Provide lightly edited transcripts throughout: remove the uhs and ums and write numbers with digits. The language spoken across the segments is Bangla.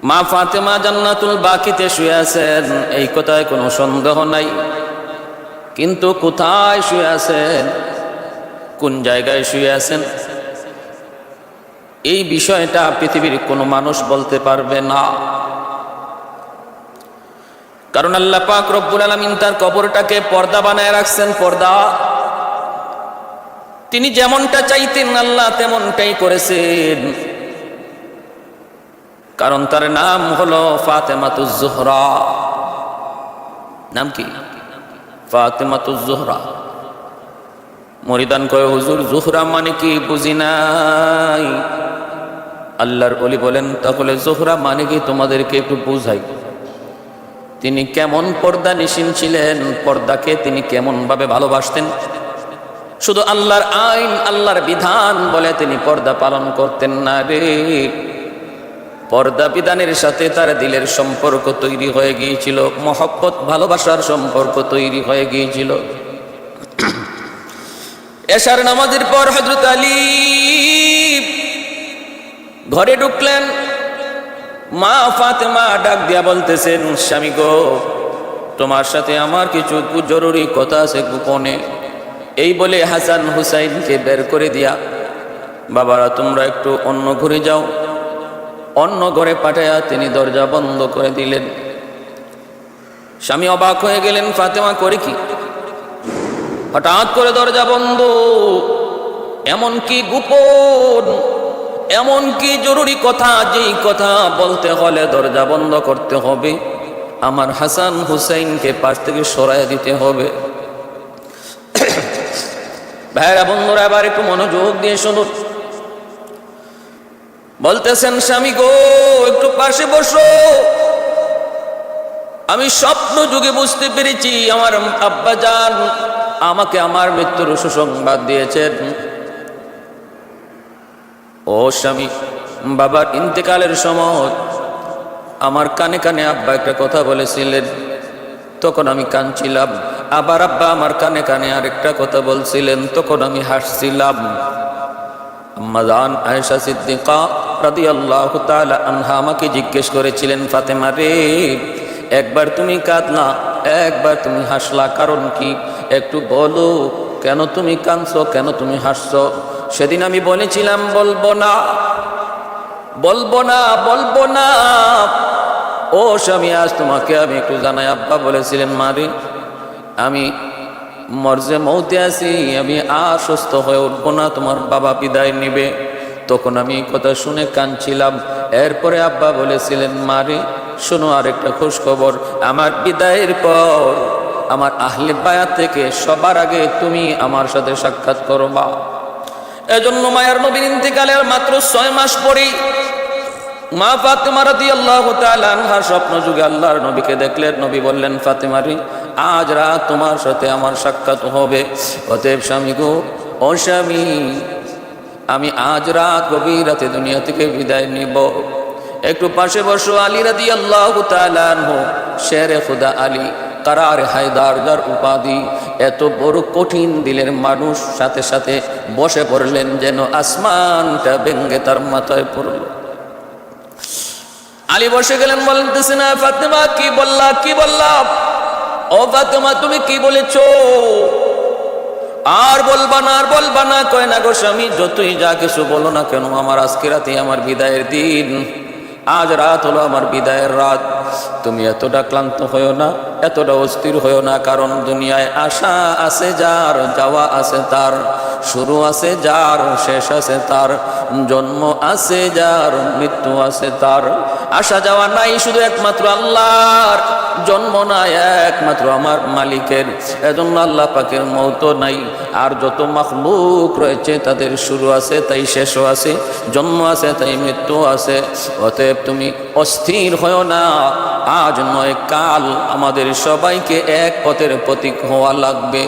মা ফাতেমা জান্নাতুল বাকিতে শুয়ে আছেন, এই কথায় কোনো সন্দেহ নাই। কিন্তু কোথায় শুয়ে আছেন, কোন জায়গায় শুয়ে আছেন, এই বিষয়টা পৃথিবীর কোনো মানুষ বলতে পারবে না। কারণ আল্লাহ পাক রব্বুল আলামিন তার কবরটাকে পর্দা বানায় রাখছেন। পর্দা তিনি যেমনটা চাইতেন আল্লাহ তেমনটাই করেছেন। কারণ তার নাম হলো ফাতেমাতুজ জোহরা। নাম কি? ফাতেমাতুজ জোহরা। মরিদান কয়, হুজুর জোহরা মানে কি? বুঝি নাই। আল্লাহর ওলি বলেন, তাহলে জোহরা মানে কি তোমাদেরকে একটু বুঝাই। তিনি কেমন পর্দা নিশীন ছিলেন, পর্দাকে তিনি কেমন ভাবে ভালোবাসতেন। শুধু আল্লাহর আইন আল্লাহর বিধান বলে তিনি পর্দা পালন করতেন না রে। পর্দা বিধানের সাথে তার দিলের সম্পর্ক তৈরি হয়ে গিয়েছিল, মহব্বত ভালোবাসার সম্পর্ক তৈরি হয়ে গিয়েছিল। এশার নামাজের পর হযরত আলী ঘরে ঢুকলেন। মা ফাতেমা ডাক দিয়া বলতেছেন, স্বামী গো, তোমার সাথে আমার কিছু জরুরি কথা আছে গোপনে। এই বলে হাসান হুসাইনকে বের করে দিয়া, বাবারা তোমরা একটু অন্য ঘরে যাও। অন্য ঘরে পাঠাইয়া তিনি দরজা বন্ধ করে দিলেন। স্বামী অবাক হয়ে গেলেন, ফাতেমা করে কি? হঠাৎ করে দরজা বন্ধ, এমন কি গোপন, এমন কি জরুরি কথা, যেই কথা বলতে হলে দরজা বন্ধ করতে হবে, আমার হাসান হুসাইনকে পাশ থেকে সরাইয়া দিতে হবে। ভাইরা বন্ধুরা, আবার একটু মনোযোগ দিয়ে শুনুন। বলতেছেন, স্বামী গো একটু পাশে বসো। আমি স্বপ্ন যুগে বুঝতে পেরেছি আমার আব্বাজান আমাকে আমার মৃত্যুর সুসংবাদ দিয়েছেন। ও স্বামী, বাবার ইন্তেকালের সময় আমার কানে কানে আব্বা একটা কথা বলেছিলেন, তখন আমি কাঁদছিলাম। আবার আব্বা আমার কানে কানে আরেকটা কথা বলছিলেন, তখন আমি হাসছিলাম। আম্মা জান আয়েশা সিদ্দিকা রাদিয়াল্লাহু তাআলা আনহা আমাকে জিজ্ঞেস করেছিলেন, ফাতেমা রে, একবার তুমি কাঁদলা, একবার তুমি হাসলা, কারণ কি? একটু বলো, কেন তুমি কাঁদছো, কেন তুমি হাসছো? সেদিন আমি বলেছিলাম বলবো না, বলবো না, বলবো না। ও স্বামী, আজ তোমাকে আমি একটু জানাই। আব্বা বলেছিলেন, মারে আমি মরজে মৌতে আছি, আমি আর সুস্থ হয়ে উঠবো না, তোমার বাবা বিদায় নিবে। তখন আমি কথা শুনে কাঁদছিলাম। এরপরে আব্বা বলেছিলেন, মারে শোনো আরেকটা খোঁজ খবর, আমার বিদায়ের পর আমার আহলে বায়াত থেকে সবার আগে তুমি আমার সাথে সাক্ষাৎ করবা। এজন্য মায়ের নবীর ইন্তেকালের মাত্র 6 মাস পরেই মা ফাতেমা রাদিয়াল্লাহু তাআলা আনহা স্বপ্ন যুগে আল্লাহর নবীকে দেখলেন। নবী বললেন, ফাতেমা রে, আজ রাত তোমার সাথে আমার সাক্ষাৎ হবে। অতএব স্বামী গো, ও স্বামী, আমি আজ রাত গভীর রাতে দুনিয়া থেকে বিদায় নিব। একটু পাশে বসো। আলী রাদিয়াল্লাহু তাআলা আনহু, শেরে খুদা আলী, কারার হায়দার, যার উপাধি, এত বড় কঠিন দিলের মানুষ, সাথে সাথে বসে পড়লেন যেন আসমানটা ভেঙে তার মাথায় পড়ল। আলী বসে গেলেন, বলতেছে না, ফাতেমা কি বললা, কি বললা? ও ফাতেমা, তুমি কি বলেছো? আর বলবা না, আর বলবা না। কয় না গো স্বামী, যতই যা কিছু বলো না কেন, আমার আজকে রাতে আমার বিদায়ের দিন, আজ রাত হলো আমার বিদায়ের রাত। তুমি এতটা ক্লান্ত হয়েও না, এতটা অস্থির হয়েও না, কারণ দুনিয়ায় আসা আছে যার, যাওয়া আছে তার, শুরু আছে যার, শেষ আছে তার, জন্ম আছে যার, মৃত্যু আছে তার। আসা যাওয়া নাই শুধু একমাত্র আল্লাহর, জন্ম নাই একমাত্র আমার মালিকের। এজন্য আল্লাহ পাকের মওত নাই। আর যত মাখলুক রয়েছে তাদের শুরু আছে তাই শেষও আছে, জন্ম আছে তাই মৃত্যু আছে। অতএব তুমি অস্থির হও না, আজ নয় কাল আমাদের সবাইকে এক পথের প্রতীক হওয়া লাগবে।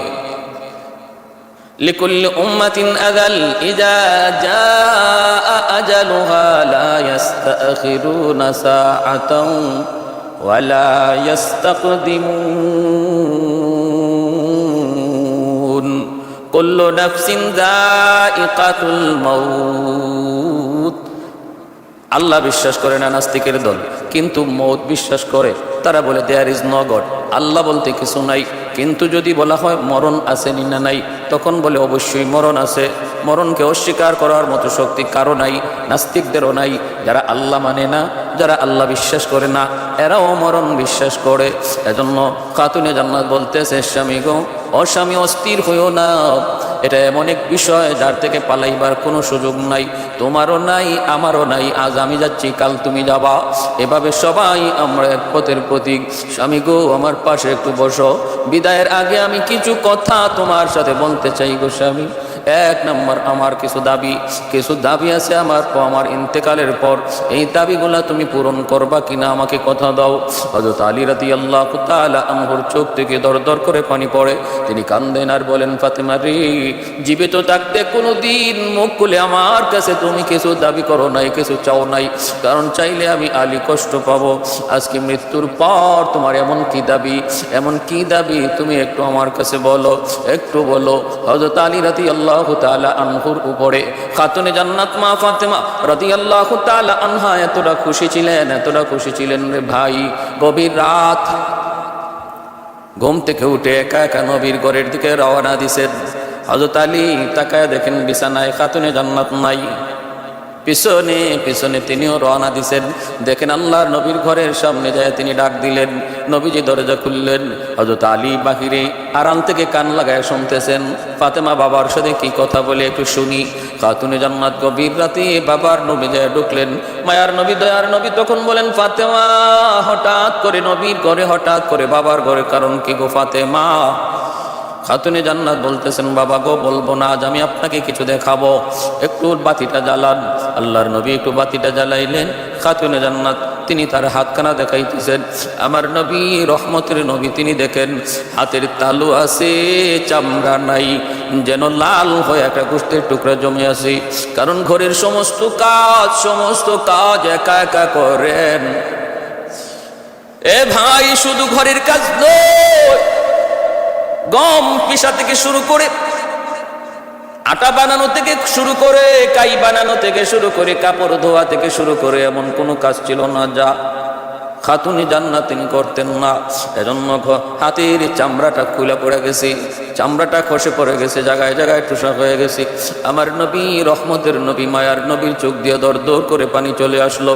লিকুল্লি উম্মাতিন আজাল, ইযা জাআ আজালুহা লা ইস্তাখিরুনা সাআতান ওয়া লা ইস্তাকদিমুন। কুল্লু নাফসিন যায়িকাতুল মাউত। আল্লাহ বিশ্বাস করে না নাস্তিকের দল, কিন্তু মৌত বিশ্বাস করে। তারা বলে দেয়ার ইজ নো গড, আল্লাহ বলতে কিছু নাই। কিন্তু যদি বলা হয় মরণ আছে না নাই, তখন বলে অবশ্যই মরণ আছে। মরণকে অস্বীকার করার মতো শক্তি কারো নাই, নাস্তিকদেরও নাই। যারা আল্লাহ মানে না, যারা আল্লাহ বিশ্বাস করে না, এরাও মরণ বিশ্বাস করে। এজন্য খাতুনে জান্নাত বলতেছে, স্বামী গো ও স্বামী, অস্থির হইও না। এটা এমন এক বিষয় যার থেকে পালাইবার কোনো সুযোগ নাই, তোমারও নাই আমারও নাই। আজ আমি যাচ্ছি, কাল তুমি যাবা, এভাবে সবাই আমরা এক পথের প্রতীক। স্বামী গো আমার পাশে একটু বসো, বিদায়ের আগে আমি কিছু কথা তোমার সাথে বলতে চাই গো স্বামী। এক নম্বর, আমার কিছু দাবি আছে আমার ইন্তেকালের পর। এই দাবিগুলা তুমি পূরণ করবা কিনা আমাকে কথা দাও। হযরত আলী রাদিয়াল্লাহু তাআলা আনহুর চোখ থেকে দরদর করে পানি পড়ে। তিনি কান্দেন আর বলেন, ফাতেমা রে, জীবিত থাকতে কোনোদিন মুখ খুলে আমার কাছে তুমি কিছু দাবি করো নাই, কিছু চাও নাই, কারণ চাইলে আমি আলী কষ্ট পাবো। আজকে মৃত্যুর পর তোমার এমন কি দাবি তুমি একটু আমার কাছে বলো, একটু বলো। হযরত আলী রাদিয়াল্লাহু তাআলা আনহুর উপরে খাতুনে জান্নাত মা ফাতেমা রাদিয়াল্লাহু তাআলা আনহা এতটা খুশি ছিলেন রে ভাই। গভীর রাত, ঘুম থেকে উঠে একা একা নবীর ঘরের দিকে রওনা দিছেন। হযরত আলী তাকায় দেখেন বিছানায় খাতুনে জান্নাত নাই। পিছনে পিছনে তিনিও রওনা দিছেন। দেখেন আল্লাহর নবীর ঘরের সামনে যায় তিনি ডাক দিলেন, নবীজি দরজা খুললেন। হযরত আলী বাহিরে আড়াল থেকে কান লাগায় শুনতেছেন, ফাতেমা বাবার সাথে কি কথা বলে একটু শুনি। খাতুনে জান্নাত গভীর রাতে বাবার নবী যায় ঢুকলেন। মায়ার নবী, দয়ার নবী তখন বলেন, ফাতেমা, হঠাৎ করে নবীর ঘরে, হঠাৎ করে বাবার ঘরে, কারণ কি গো ফাতেমা? খাতুনে জান্নাত বলতেছেন, বাবা গো বলবো না, আজ আমি আপনাকে কিছু দেখাবো, একটু বাতিটা জ্বালান। আল্লাহর নবী একটু বাতিটা জ্বালাইলেন। খাতুনে জান্নাত তিনি তার হাতখানা দেখাইতেছেন। আমার নবী, রহমতের নবী, তিনি দেখেন হাতের তালু আছে, চামড়া নাই, যেন লাল হয়ে একটা গোশতের টুকরা জমে আছে। কারণ ঘরের সমস্ত কাজ একা একা করেন। এ ভাই, শুধু ঘরের কাজ নয়, গম পিষা থেকে শুরু করে, আটা বানানো থেকে শুরু করে, কাই বানানো থেকে শুরু করে, কাপড় ধোয়া থেকে শুরু করে, এমন কোনো কাজ ছিল না যা খাতুনে জান্নাত তিনি করতেন না। এজন্য হাতের চামড়াটা খুলে পড়ে গেছে, চামড়াটা খসে পড়ে গেছে, জায়গায় জায়গায় ঠুসা হয়ে গেছে। আমার নবী, রহমতের নবী, মায়ার নবীর চোখ দিয়ে দর দর করে পানি চলে আসলো।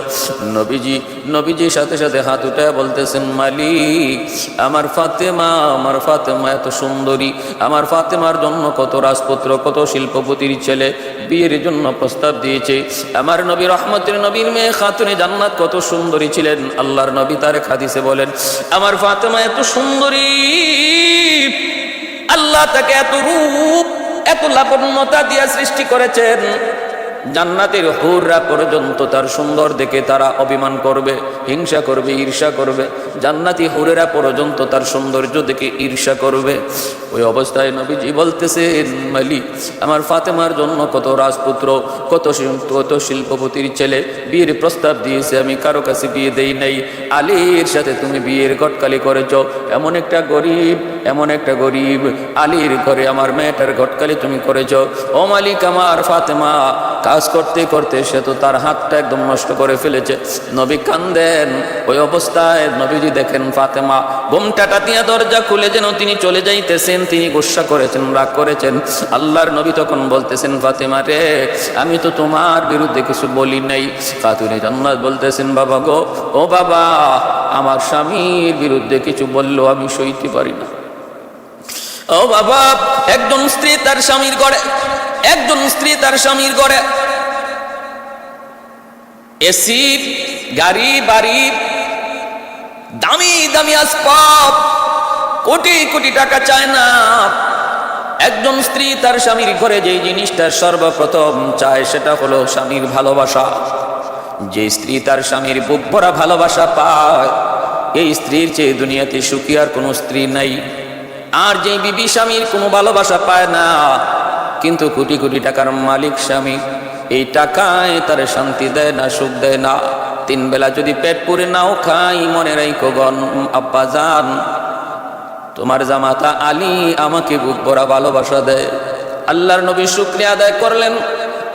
নবীজির সাথে সাথে হাত উঠায় বলতেছেন, মালিক, আমার ফাতেমা এত সুন্দরী, আমার ফাতেমার জন্য কত রাজপুত্র, কত শিল্পপতির ছেলে বিয়ের জন্য প্রস্তাব দিয়েছে। আমার নবী, রহমতের নবীর মেয়ে খাতুনে জান্নাত কত সুন্দরী ছিলেন। আল্লাহর নবী তার হাদিসে বলেন, আমার ফাতেমা এত সুন্দরী, আল্লাহ তাকে এত রূপ, এত লাবণ্যতা দিয়া সৃষ্টি করেছেন, জান্নাতের হুররা পর্যন্ত তার সুন্দর দেখে তারা অভিমান করবে, হিংসা করবে, ঈর্ষা করবে। জান্নাতি হুরেরা পর্যন্ত তার সৌন্দর্য দেখে ঈর্ষা করবে। ওই অবস্থায় নবীজি বলতেছেন, মালিক, আমার ফাতেমার জন্য কত রাজপুত্র, কত শিল্পপতির ছেলে বিয়ের প্রস্তাব দিয়েছে, আমি কারো কাছে বিয়ে দেই নাই। আলীর সাথে তুমি বিয়ের ঘটকালি করেছ। এমন একটা গরিব আলীর ঘরে আমার মেয়েটার ঘটকালি তুমি করেছ। ও মালিক, আমার ফাতেমা কাজ করতে করতে সে তো তার হাতটা একদম নষ্ট করে ফেলেছে। নবী কান্দেন। ওই অবস্থায় নবীজি দেখেন ফাতেমা ঘোমটাটা দিয়ে দরজা খুলে যেন তিনি চলে যাইতেছেন। তিনি গুসা করেছেন, রাগ করেছেন। আল্লাহর নবী তখন বলতেছেন, ফাতেমা রে, আমি তো তোমার বিরুদ্ধে কিছু বলি নাই। খাতুনে জান্নাত বলতেছেন, বাবা গো, ও বাবা, আমার স্বামীর বিরুদ্ধে কিছু বললো আমি সইতে পারি না। ও বাবা, একজন স্ত্রী তার স্বামীর ঘরে এসি, গাড়ি, বাড়ি, দামি দামি আসবাব, কোটি কোটি টাকা চায় না। একজন স্ত্রী তার স্বামীর ঘরে যে জিনিসটা সর্বপ্রথম চায় সেটা হলো স্বামীর ভালোবাসা। যে স্ত্রী তার স্বামীর বুক ভরা ভালোবাসা পায়, এই স্ত্রীর চেয়ে দুনিয়াতে সুখী আর কোনো স্ত্রী নাই। আর যে বিবি স্বামীর কোনো ভালোবাসা পায় না, কিন্তু কোটি কোটি টাকার মালিক স্বামী, এই টাকায় তার শান্তি দেয় না, সুখ দেয় না। 3 বেলা যদি পেট পুরে নাও খাই, মনে রাখো গণ আব্বা জান, তোমার জামাতা আলী আমাকে বুক ভরা ভালোবাসা দেয়। আল্লাহর নবী শুকরিয়া আদায় করলেন।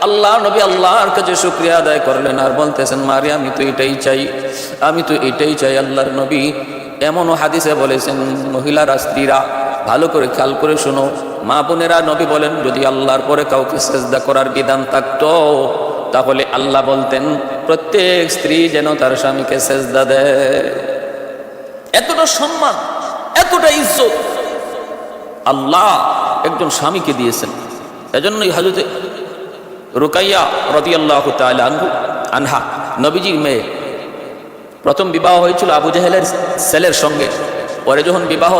আল্লাহ নবী আল্লাহর কাছে শুকরিয়া আদায় করলেন আর বলতেছেন মারি আমি তো এটাই চাই, আমি তো এটাই চাই। আল্লাহর নবী এমনও হাদিসে বলেছেন, মহিলারা স্ত্রীরা ভালো করে খেয়াল করে শোনো, মা বোনেরা, নবী বলেন যদি আল্লাহর পরে কাউকে সেজদা করার বিধান থাকতো তাহলে আল্লাহ বলতেন প্রত্যেক স্ত্রী যেন তার স্বামীকে সেজদা দেয়। এতটা সম্মান, এতটা ইজ্জত আল্লাহ একজন স্বামীকে দিয়েছেন। এজন্যই হযরতে রুকাইয়া রাদিয়াল্লাহু তাআলা আনহা, নবীজির মেয়ে, প্রথম বিবাহ হয়েছিল আবু জেহেলের ছেলের সঙ্গে। পরে যখন বিবাহ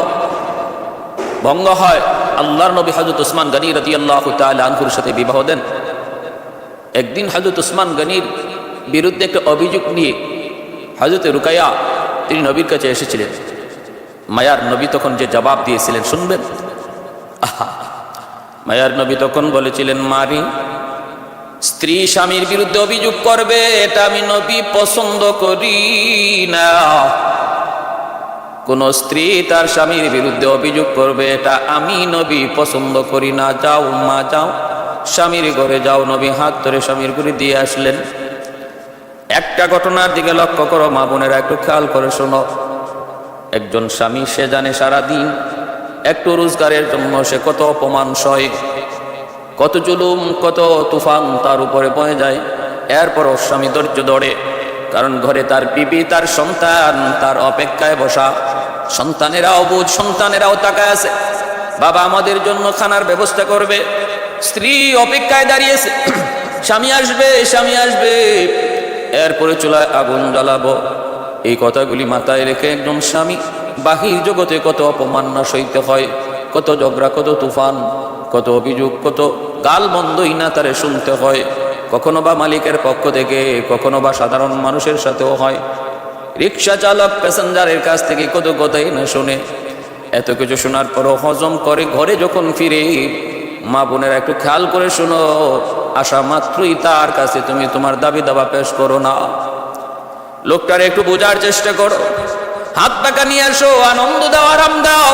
ভঙ্গ হয়, আল্লাহর নবী হযরত উসমান গনি রাদিয়াল্লাহু তাআলা আনহুর সাথে বিবাহ দেন। একদিন হযরত উসমান গনির বিরুদ্ধে একটা অভিযোগ নিয়ে হযরতে রুকাইয়া তিনি নবীর কাছে এসেছিলেন। মায়ার নবী তখন যে জবাব দিয়েছিলেন শুনবেন। মায়ার নবী তখন বলেছিলেন, মারি, স্ত্রী স্বামীর বিরুদ্ধে অভিযোগ করবে এটা আমি নবী পছন্দ করি না। কোন স্ত্রী তার স্বামীর বিরুদ্ধে অভিযোগ করবে এটা আমি নবী পছন্দ করি না। যাও মা, যাও স্বামীর ঘরে যাও। নবী হাত ধরে স্বামীর ঘরে দিয়ে আসলেন। একটা ঘটনার দিকে লক্ষ্য করো মা বোনেরা, একটু খেয়াল করে শোনো। একজন স্বামী সে জানে সারাদিন একটু রোজগারের জন্য সে কত অপমান সয়, কত জুলুম, কত তুফান তার উপরে বয়ে যায়। এরপরও স্বামী ধৈর্য ধরে, কারণ ঘরে তার বিবি, তার সন্তান তার অপেক্ষায় বসা। সন্তানেরাও বুঝ, সন্তানেরাও তাকায় আছে, বাবা আমাদের জন্য খানার ব্যবস্থা করবে। স্ত্রী অপেক্ষায় দাঁড়িয়েছে, স্বামী আসবে, স্বামী আসবে, এরপরে চুলায় আগুন জ্বালাবো। এই কথাগুলি মাথায় রেখে একজন স্বামী বাহির জগতে কত অপমান না সইতে হয়, কত ঝগড়া, কত তুফান, কত অভিযোগ, কত গাল মন্দই না তারে শুনতে হয়। কখনো বা মালিকের পক্ষ থেকে, কখনো বা সাধারণ মানুষের সাথেও হয়। রিক্সা চালক প্যাসেঞ্জারের কাছ থেকে কত কথাই না শুনে। এত কিছু শোনার পরও হজম করে ঘরে যখন ফিরে, মা বোনেরা একটু খেয়াল করে শোনো, আসা মাত্রই তার কাছে তুমি তোমার দাবি দাবা পেশ করো না। লোকটার একটু বোঝার চেষ্টা করো, হাত টাকা নিয়ে আসো, আনন্দ দাও, আরাম দাও,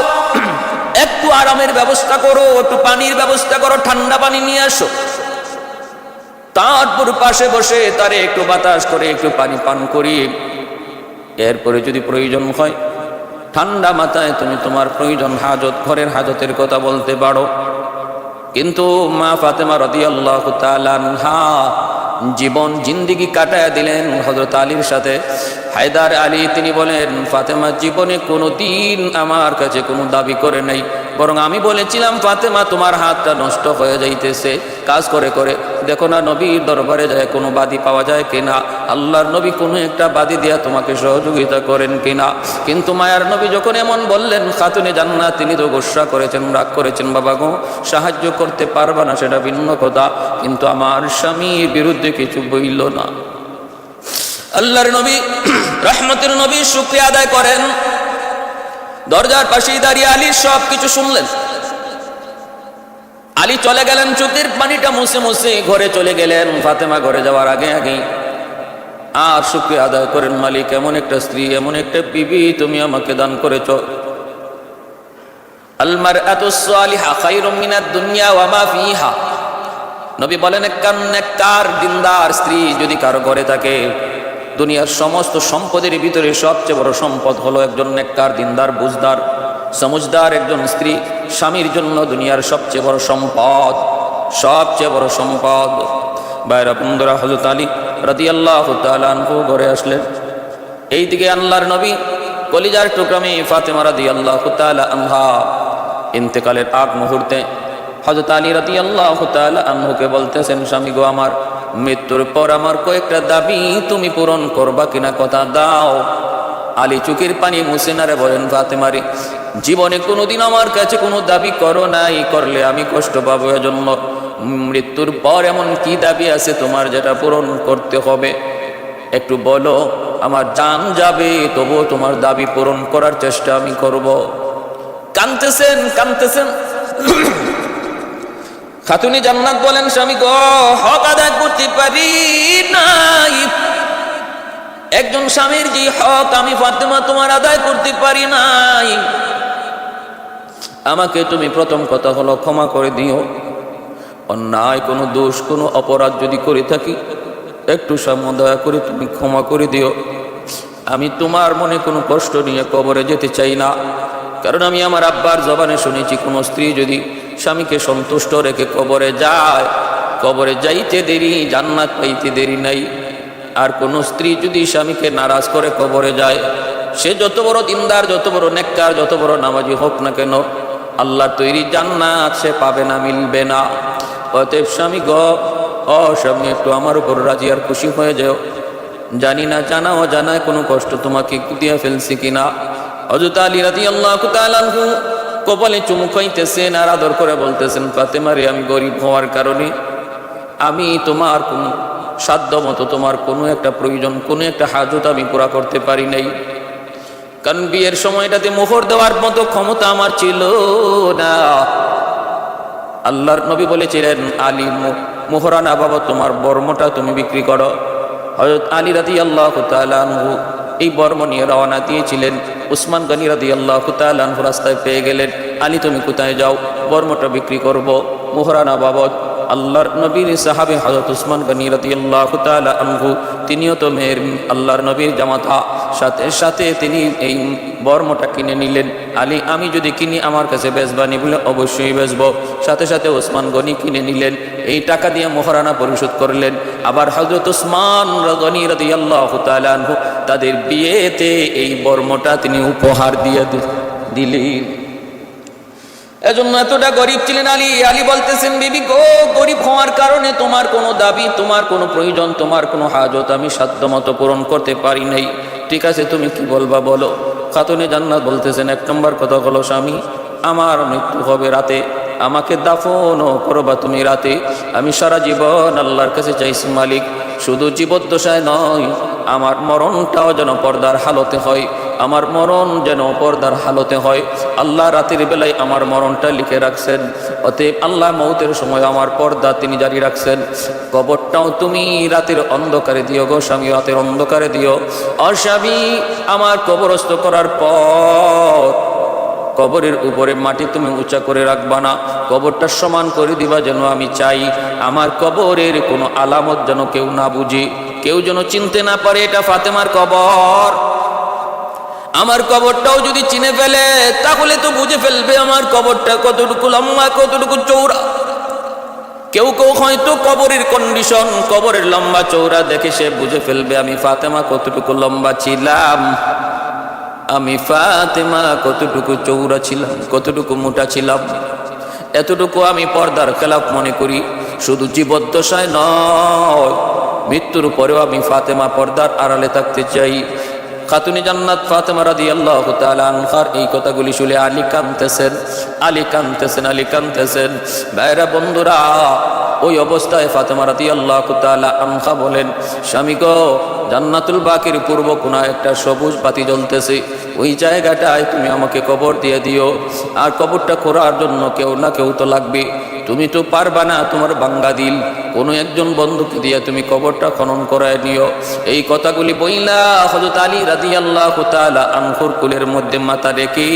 একটু আরামের ব্যবস্থা করো, একটু পানির ব্যবস্থা করো, ঠান্ডা পানি নিয়ে আসো। তারপর পাশে বসে তারে একটু বাতাস করে একটু পানি পান করি। এরপরে যদি প্রয়োজন হয় ঠান্ডা মাথায় তুমি তোমার প্রয়োজন, হাজত, ঘরের হাজতের কথা বলতে পারো। কিন্তু মা ফাতেমা রাদিয়াল্লাহু তাআলা আনহা জীবন জিন্দেগি কাটায় দিলেন হযরত আলীর সাথে। হায়দার আলী তিনি বলেন, ফাতেমা জীবনে কোনো দিন আমার কাছে কোনো দাবি করে নাই, বরং আমি বলেছিলাম ফাতেমা তোমার হাতটা নষ্ট হয়ে যাইতেছে কাজ করে করে, দেখো না নবীর দরবারে যায় কোনো বাদী পাওয়া যায় কিনা, আল্লাহর নবী কোনো একটা বাদী দিয়া তোমাকে সহযোগিতা করেন কিনা। কিন্তু মায়ার নবী যখন এমন বললেন, খাতুনে জান্নাত তিনি তো গোসা করেছেন, রাগ করেছেন, বাবা গো সাহায্য করতে পারবা না সেটা ভিন্ন কথা, কিন্তু আমার স্বামীর বিরুদ্ধে কিছু বইল না। আল্লাহর নবী রহমতের নবী শুকরিয়া আদায় করেন। দরজার পাশেই দাঁড়িয়ে আলী সব কিছু শুনলেন। আলী চলে গেলেন, চোখের পানিটা মুছে মুছে ঘরে চলে গেলেন। ফাতেমা ঘরে যাওয়ার আগে আগেই আর শুকরিয়া আদায় করেন, মালিক এমন একটা স্ত্রী, এমন একটা বিবি তুমি আমাকে দান করেছ। আল মারআতুস সালিহা খায়রুম মিনাদ দুনিয়া ওয়া মা ফিহা। নবী বলেন, নেককার দিনদার স্ত্রী যদি কারো ঘরে থাকে, দুনিয়ার সমস্ত সম্পদের ভিতরে সবচেয়ে বড় সম্পদ হলো একজন নেককার দিনদার বুঝদার সমঝদার একজন স্ত্রী। স্বামীর জন্য দুনিয়ার সবচেয়ে বড় সম্পদ, সবচেয়ে বড় সম্পদ। বাইরা বন্ধুরা, হযরত আলী রাদিয়াল্লাহু তাআলা আনহু ঘরে আসলেন। এইদিকে আল্লাহর নবী কলিজার টুকরা মেয়ে ফাতেমা রাদিয়াল্লাহু তাআলা আনহা ইন্তেকালের আগ মুহূর্তে হযরত আলী রাদিয়াল্লাহু তাআলা আনহুকে বলতেছেন, স্বামী গো, আমার মৃত্যুর পর আমার কয়েকটা দাবি তুমি পূরণ করবা কিনা কথা দাও। আলী চোখের পানি মুছে নারে বলেন, ফাতেমারে জীবনে কোনোদিন আমার কাছে কোনো দাবি করো নাই, করলে আমি কষ্ট পাবো, এজন্য মৃত্যুর পর এমন কি দাবি আছে তোমার যেটা পূরণ করতে হবে, একটু বলো। আমার জান যাবে তবুও তোমার দাবি পূরণ করার চেষ্টা আমি করব। কাঁদতেছেন কাঁদতেছেন। খাতুনি জান্নাত বলেন, স্বামী গো, হক আদায় করতে পারি নাই। একজন স্বামীর যে হক আমি ফাতেমা তোমার আদায় করতে পারি নাই, আমাকে তুমি প্রথম কথা হলো ক্ষমা করে দিও। অন্যায় কোনো দোষ কোনো অপরাধ যদি করে থাকি একটু দয়া করে তুমি ক্ষমা করে দিও। আমি তোমার মনে কোনো কষ্ট নিয়ে কবরে যেতে চাই না। কারণ আমি আমার আব্বার জবানে শুনেছি, কোনো স্ত্রী যদি স্বামীকে সন্তুষ্ট রেখে কবরে যায়, কবরে যাইতে দেরি জান্নাত পাইতে দেরি নাই। আর কোনো স্ত্রী যদি স্বামীকে নারাজ করে কবরে যায়, সে যত বড় দিনদার, যত বড় নেককার, যত বড় নামাজি হোক না কেন, আল্লাহর তৈরি জান্নাত সে পাবে না, মিলবে না। অতএব স্বামী স্বামী একটু আমার উপর রাজি আর খুশি হয়ে যাও। জানি না জানা অজানায় কোনো কষ্ট তোমাকে দিয়ে ফেলছি কিনা। হযরত আলী রাদিয়াল্লাহু তাআলা আনহু কপালে চুমু খাইতেছেন আর আদর করে বলতেছেন, ফাতেমা রে, আমি গরিব হওয়ার কারণে আমি তোমার কোন সাধ্য মতো তোমার কোনো একটা প্রয়োজন, কোনো একটা হাজত আমি পুরা করতে পারি নাই। কারণ বিয়ের সময়টাতে মোহর দেওয়ার মতো ক্ষমতা আমার ছিল না। আল্লাহর নবী বলেছিলেন, আলী মোহরানা বাবা তোমার বর্মটা তুমি বিক্রি করো। হযরত আলী রাদিয়াল্লাহু তাআলা আনহু এই বর্ম নিয়ে রওনা দিয়েছিলেন। উসমান গনি রাদিয়াল্লাহু তাআলা আনহু রাস্তায় পেয়ে গেলেন, আলী তুমি কোথায় যাও? বর্মটা বিক্রি করব মোহরানা বাবদ। আল্লাহর নবীর সাহাবী হযরত উসমান গনি রাদিয়াল্লাহু তাআলা আনহু, তিনিও তো মেয়ের আল্লাহর নবীর জামাতা, সাথে সাথে তিনি এই বর্মটা কিনে নিলেন। আলী, আমি যদি কিনি আমার কাছে বেচবানি? বলে অবশ্যই বেচবো। সাথে সাথে উসমান গনি কিনে নিলেন, এই টাকা দিয়ে মোহরানা পরিশোধ করলেন। আবার হযরত উসমান গনি রাদিয়াল্লাহু তাআলা আনহু তাদের বিয়েতে এই বর্মটা তিনি উপহার দিয়ে দিলেন। এজন্য এতটা গরিব ছিলেন আলী। আলী বলতেছেন, বিবি গো, গরিব হওয়ার কারণে তোমার কোনো দাবি, তোমার কোনো প্রয়োজন, তোমার কোনো হাজত আমি সাধ্যমতো পূরণ করতে পারি নাই। ঠিক আছে, তুমি কি বলবা বলো। খাতুনে জান্নাত বলতেছেন, এক নম্বর কথা হলো, স্বামী আমার মৃত্যু হবে রাতে, আমাকে দাফনও করবা তুমি রাতে। আমি সারা জীবন আল্লাহর কাছে চাইছি, মালিক শুধু জীবদ্দশায় নয়, আমার মরণটাও যেন পর্দার হালতে হয়, আমার মরণ যেন পর্দার হালতে হয়। আল্লাহ রাতের বেলায় আমার মরণটা লিখে রাখছেন, অতএব আল্লাহ মৌতের সময় আমার পর্দা তিনি জারি রাখছেন। কবরটাও তুমি রাতের অন্ধকারে দিও গো স্বামী, রাতের অন্ধকারে দিও। আর স্বামী, আমার কবরস্থ করার পর কবরের উপরে মাটি তুমি উঁচা করে রাখবা না, কবরটা সমান করে দিবা, যেন আমি চাই আমার কবরের কোনো আলামত যেন কেউ না বুঝে, কেউ যেন চিনতে না পারে এটা ফাতেমার কবর। আমার কবরটাও যদি চিনে ফেলে তাহলে তো বুঝে ফেলবে আমার কবরটা কতটুকু লম্বা, কতটুকু চৌড়া। কেউ কেউ হয়তো কবরের কন্ডিশন, কবরের লম্বা চৌড়া দেখে সে বুঝে ফেলবে আমি ফাতেমা কতটুকু লম্বা ছিলাম, আমি ফাতেমা কতটুকু চৌড়া ছিলাম, কতটুকু মোটা ছিলাম। এতটুকু আমি পর্দার খেলাফ মনে করি। শুধু জীবদ্দশায় নয়, মৃত্যুর পরেও আমি ফাতেমা পর্দার আড়ালে থাকতে চাই। খাতুনে জান্নাত ফাতেমা রাদিয়াল্লাহু তাআলা আনহার এই কথাগুলি শুনে আলী কাঁদতেছেন, আলী কাঁদতেছেন, আলী কাঁদতেছেন। ভাইরা বন্ধুরা, ওই অবস্থায় ফাতেমা রাদিয়াল্লাহু তাআলা আনহা বলেন, স্বামী গো, জান্নাতুল বাকির পূর্ব কোনায় একটা সবুজ বাতি জ্বলতেছে, ওই জায়গাটায় তুমি আমাকে কবর দিয়ে দিও। আর কবরটা করার জন্য কেউ না কেউ তো লাগবে, তুমি তো পারবা না, তোমার বাঙ্গা দিল কোনো একজন বন্ধুকে দিয়ে তুমি কবরটা খনন করায় নিও। এই কথাগুলি বইলা হযরত আলী রাদিয়াল্লাহু তাআলা আনহুর কুলের মধ্যে মাথা রেখে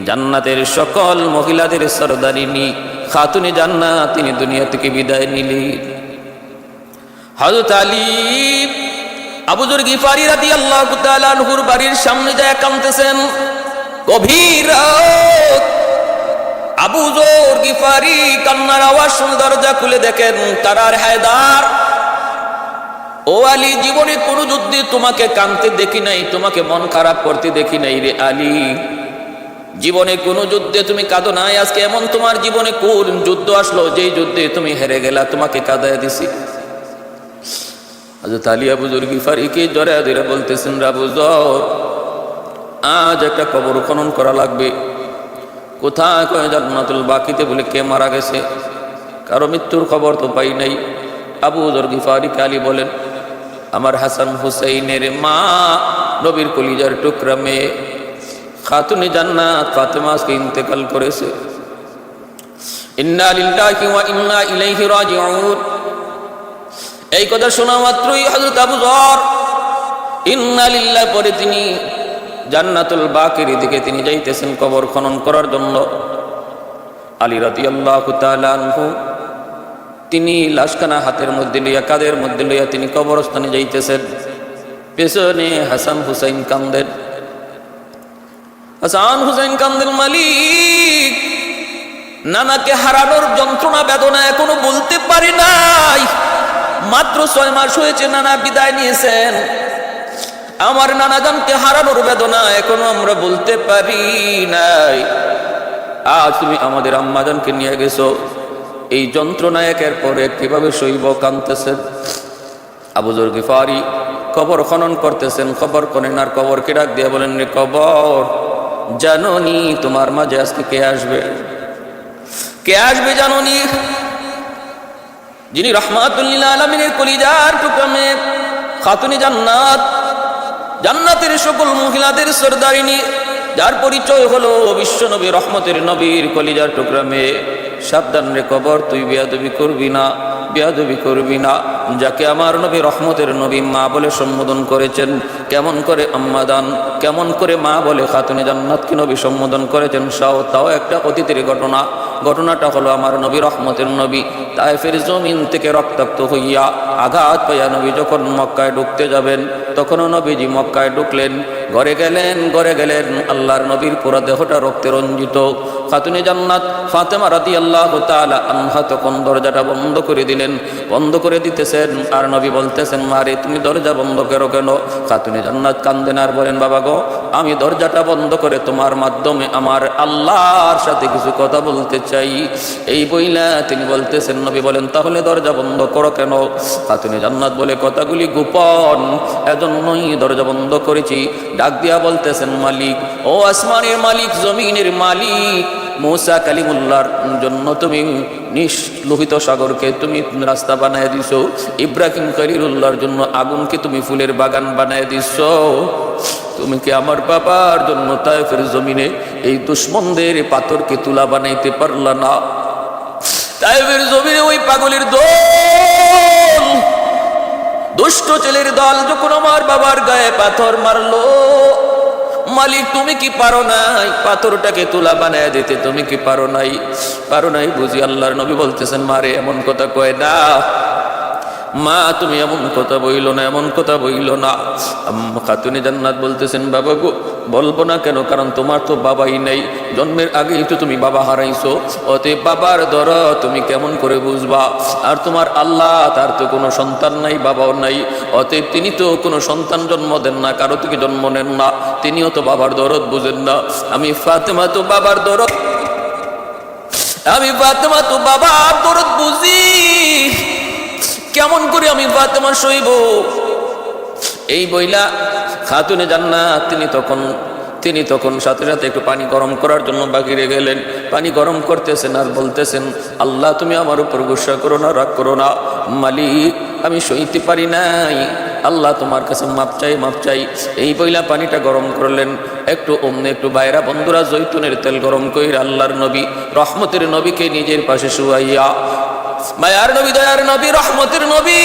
জান্নাতের সকল মহিলাদের সরদারিনী খাতুনে জান্নাত তিনি দুনিয়া থেকে বিদায় নিলেন। হযরত আলী আবু যর গিফারি রাদিয়াল্লাহু তাআলা আনহুর বাড়ির সামনে যায় কাঁদতেছেন। গভীর রাত, আবু যর গিফারি কান্নার আওয়াজ শুনে দরজা খুলে দেখেন তারার হায়দার। ও আলী, জীবনে কোনো যুদ্ধে তোমাকে কাঁদতে দেখি নাই, তোমাকে মন খারাপ করতে দেখি নাই রে আলী। জীবনে কোনো যুদ্ধে তুমি কাঁদো নাই, আজকে এমন তোমার জীবনে কোন যুদ্ধ আসলো যেই যুদ্ধে তুমি হেরে গেলা, তোমাকে কাঁদায় দিছি। হযরত আলী আবু যর গিফারিকে জড়ায় ধরে বলতেছেন, আবু যর, আজ একটা কবর খনন করা লাগবে। কোথায়? কয় জান্নাতুল বাকিতে। বলে কে মারা গেছে? কারো মৃত্যুর খবর তো পাই নাই। আবু যর গিফারিকে আলী বলেন, আমার হাসান হুসাইনের মা, নবীর কলিজার টুকরা মেয়ে খাতুনে জান্নাত ফাতেমা আজকে ইন্তেকাল করেছে। ইন্না লিল্লাহি ওয়া ইন্না ইলাইহি রাজিউন। এই কথা শোনা মাত্রই হযরত আবু যর ইন্না লিল্লাহ পরে তিনি জান্নাতুল বাকির দিকে তিনি যাইতেছেন কবর খনন করার জন্য। আলী রাদিয়াল্লাহু তাআলা আনহু তিনি লাশখানা হাতের মধ্যে লইয়া, কাঁধের মধ্যে লইয়া তিনি কবরস্থানে যাইতেছেন। পেছনে হাসান হুসাইন কান্দেন। হাসান হুসাইন কান্দেন, মালিক নানাকে হারানোর যন্ত্রণা বেদনা এখনো বলতে পারি নাই। মাত্র 6 মাস হয়েছে নানা বিদায় নিয়েছেন। আমার নানাজানকে হারানোর বেদনা এখনো আমরা বলতে পারি নাই। আজ তুমি আমাদের আম্মাজানকে নিয়ে গেছো, এই যন্ত্রণা একের পর এক কিভাবে সইব? কাঁদতেছেন। আবু যর গিফারি কবর খনন করতেছেন। কবর খনন আর কবরকে ডাক দিয়ে বলেন, রে কবর, জানোনি তোমার মাঝে আজকে কে আসবে? কে আসবে জানোনি? যিনি রাহমাতুল লিল আলামিনের কলিজার টুকরা মেয়ে, খাতুনে জান্নাত, জান্নাতের সকল মহিলাদের সরদারিনী, যার পরিচয় হলো বিশ্বনবী, রহমতের নবীর কলিজার টুকরা মেয়ে। সাবধান রে কবর, তুই বেয়াদবি করবি না, বেয়াদবি করবি না। যাকে আমার নবী, রহমতের নবী মা বলে সম্বোধন করেছেন, কেমন করে আম্মা দান, কেমন করে মা বলে খাতুনে জান্নাতকে নবী সম্বোধন করেছেন, তাও একটা অতীতের ঘটনা। ঘটনাটা হলো আমার নবী, রহমতের নবী তায়েফের জমিন থেকে রক্তাক্ত হইয়া আঘাত পাইয়া নবী যখন মক্কায় ঢুকতে যাবেন, তখনও নবীজি মক্কায় ঢুকলেন। ঘরে গেলেন, আল্লাহর নবীর পুরো দেহটা রক্তে রঞ্জিত। খাতুনে জান্নাত ফাতেমা রাদিয়াল্লাহু তাআলা আনহা তখন দরজাটা বন্ধ করে দিলেন। বন্ধ করে দিতেছেন আর নবী বলতেছেন, মারে তুমি দরজা বন্ধ করো কেন? খাতুনে জান্নাত কান্দেন আর বলেন, বাবা গো, আমি দরজাটা বন্ধ করে তোমার মাধ্যমে আমার আল্লাহর সাথে কিছু কথা বলতে চাই। এই বইলা তিনি বলতেছেন, নবী বলেন, তাহলে দরজা বন্ধ করো কেন? খাতুনে জান্নাত বলে, কথাগুলি গোপন, এজন্যই দরজা বন্ধ করেছি। ডাক দিয়া বলতেছেন, মালিক, ও আসমানের মালিক, জমিনের মালিক, মুসা কালিমুল্লাহর জন্য তুমি লোহিত সাগরকে তুমি রাস্তা বানায় দিছো, ইব্রাহিম খলিলুল্লাহর জন্য আগুনকে তুমি ফুলের বাগান বানায় দিছো। তুমি কি আমার বাবার জন্য তায়েফের জমিনে এই দুশ্মনদের পাথরকে তুলা বানাইতে পারলা না? তায়েফের জমিনে ওই পাগলের দল, দুষ্ট ছেলের দল যখন আমার বাবার গায়ে পাথর মারলো, মালিক তুমি কি পারো নাই পাথরটাকে তুলা বানায় দিতে? তুমি কি পারো নাই? পারো নাই বুঝি? আল্লাহর নবী বলতেছেন, মারে এমন কথা কয় না, মা তুমি এমন কথা বইল না, এমন কথা বইল না। খাতুনে জান্নাত বলতেছেন, বাবা গো, বলবো না কেন? কারণ তোমার তো বাবাই নেই, জন্মের আগেই তো তুমি বাবা হারাইছো। অতএব বাবার দর তুমি কেমন করে বুঝবা? আর তোমার আল্লাহ, তার তো কোনো সন্তান নাই, বাবাও নাই, অতএব তিনি তো কোনো সন্তান জন্ম দেন না, কারো থেকে জন্ম নেন না, তিনিও তো বাবার দরদ বুঝেন না। আমি ফাতেমা তো বাবার দরদ, আমি ফাতেমা তো বাবার দরদ বুঝি, কেমন করে আমি ফাতেমা সইব? এই বইলা খাতুনে জান্নাত তিনি তখন সাথে সাথে একটু পানি গরম করার জন্য বাহিরে গেলেন। পানি গরম করতেছেন আর বলতেছেন, আল্লাহ তুমি আমার উপর গুসা করো না, রাগ করো না, মালিক আমি সইতে পারি নাই, আল্লাহ তোমার কাছে মাপ চাই, মাপ চাই। এই বইলা পানিটা গরম করলেন। একটু বাইরা বন্ধুরা জৈতুনের তেল গরম কইরা আল্লাহর নবী, রহমতের নবীকে নিজের পাশে শুয়াইয়া, মায়ার নবী, দয়ার নবী, রহমতের নবী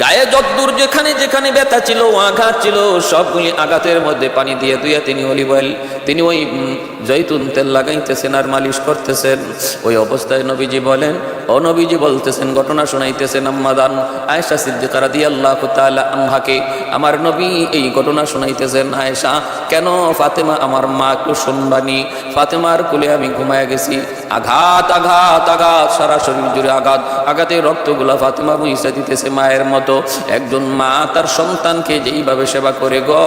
গায়ে যতদূর যেখানে যেখানে ব্যথা ছিল, আঘাত ছিল, সবগুলি আঘাতের মধ্যে পানি দিয়ে ধুইয়া তিনি অলিভ অয়েল, তিনি ওই জৈতুন তেল লাগাইতেছেন আর মালিশ করতেছেন। ওই অবস্থায় নবীজি বলেন, ও নবীজি বলতেছেন, ঘটনা শোনাইতেছেন আম্মাদান আয়েশা সিদ্দিকা রাদিয়াল্লাহু তাআলা আনহাকে। আমার নবী এই ঘটনা শোনাইতেছেন, আয়েশা কেন ফাতেমা আমার মা একটু শুনবানি, ফাতেমার কোলে আমি ঘুমায় গেছি, আঘাত আঘাত আঘাত, সারা শরীর জুড়ে আঘাত, আঘাতের রক্তগুলা ফাতেমা মুইসা দিতেছে মায়ের মতো। একজন মা তার সন্তানকে যেইভাবে সেবা করে গো,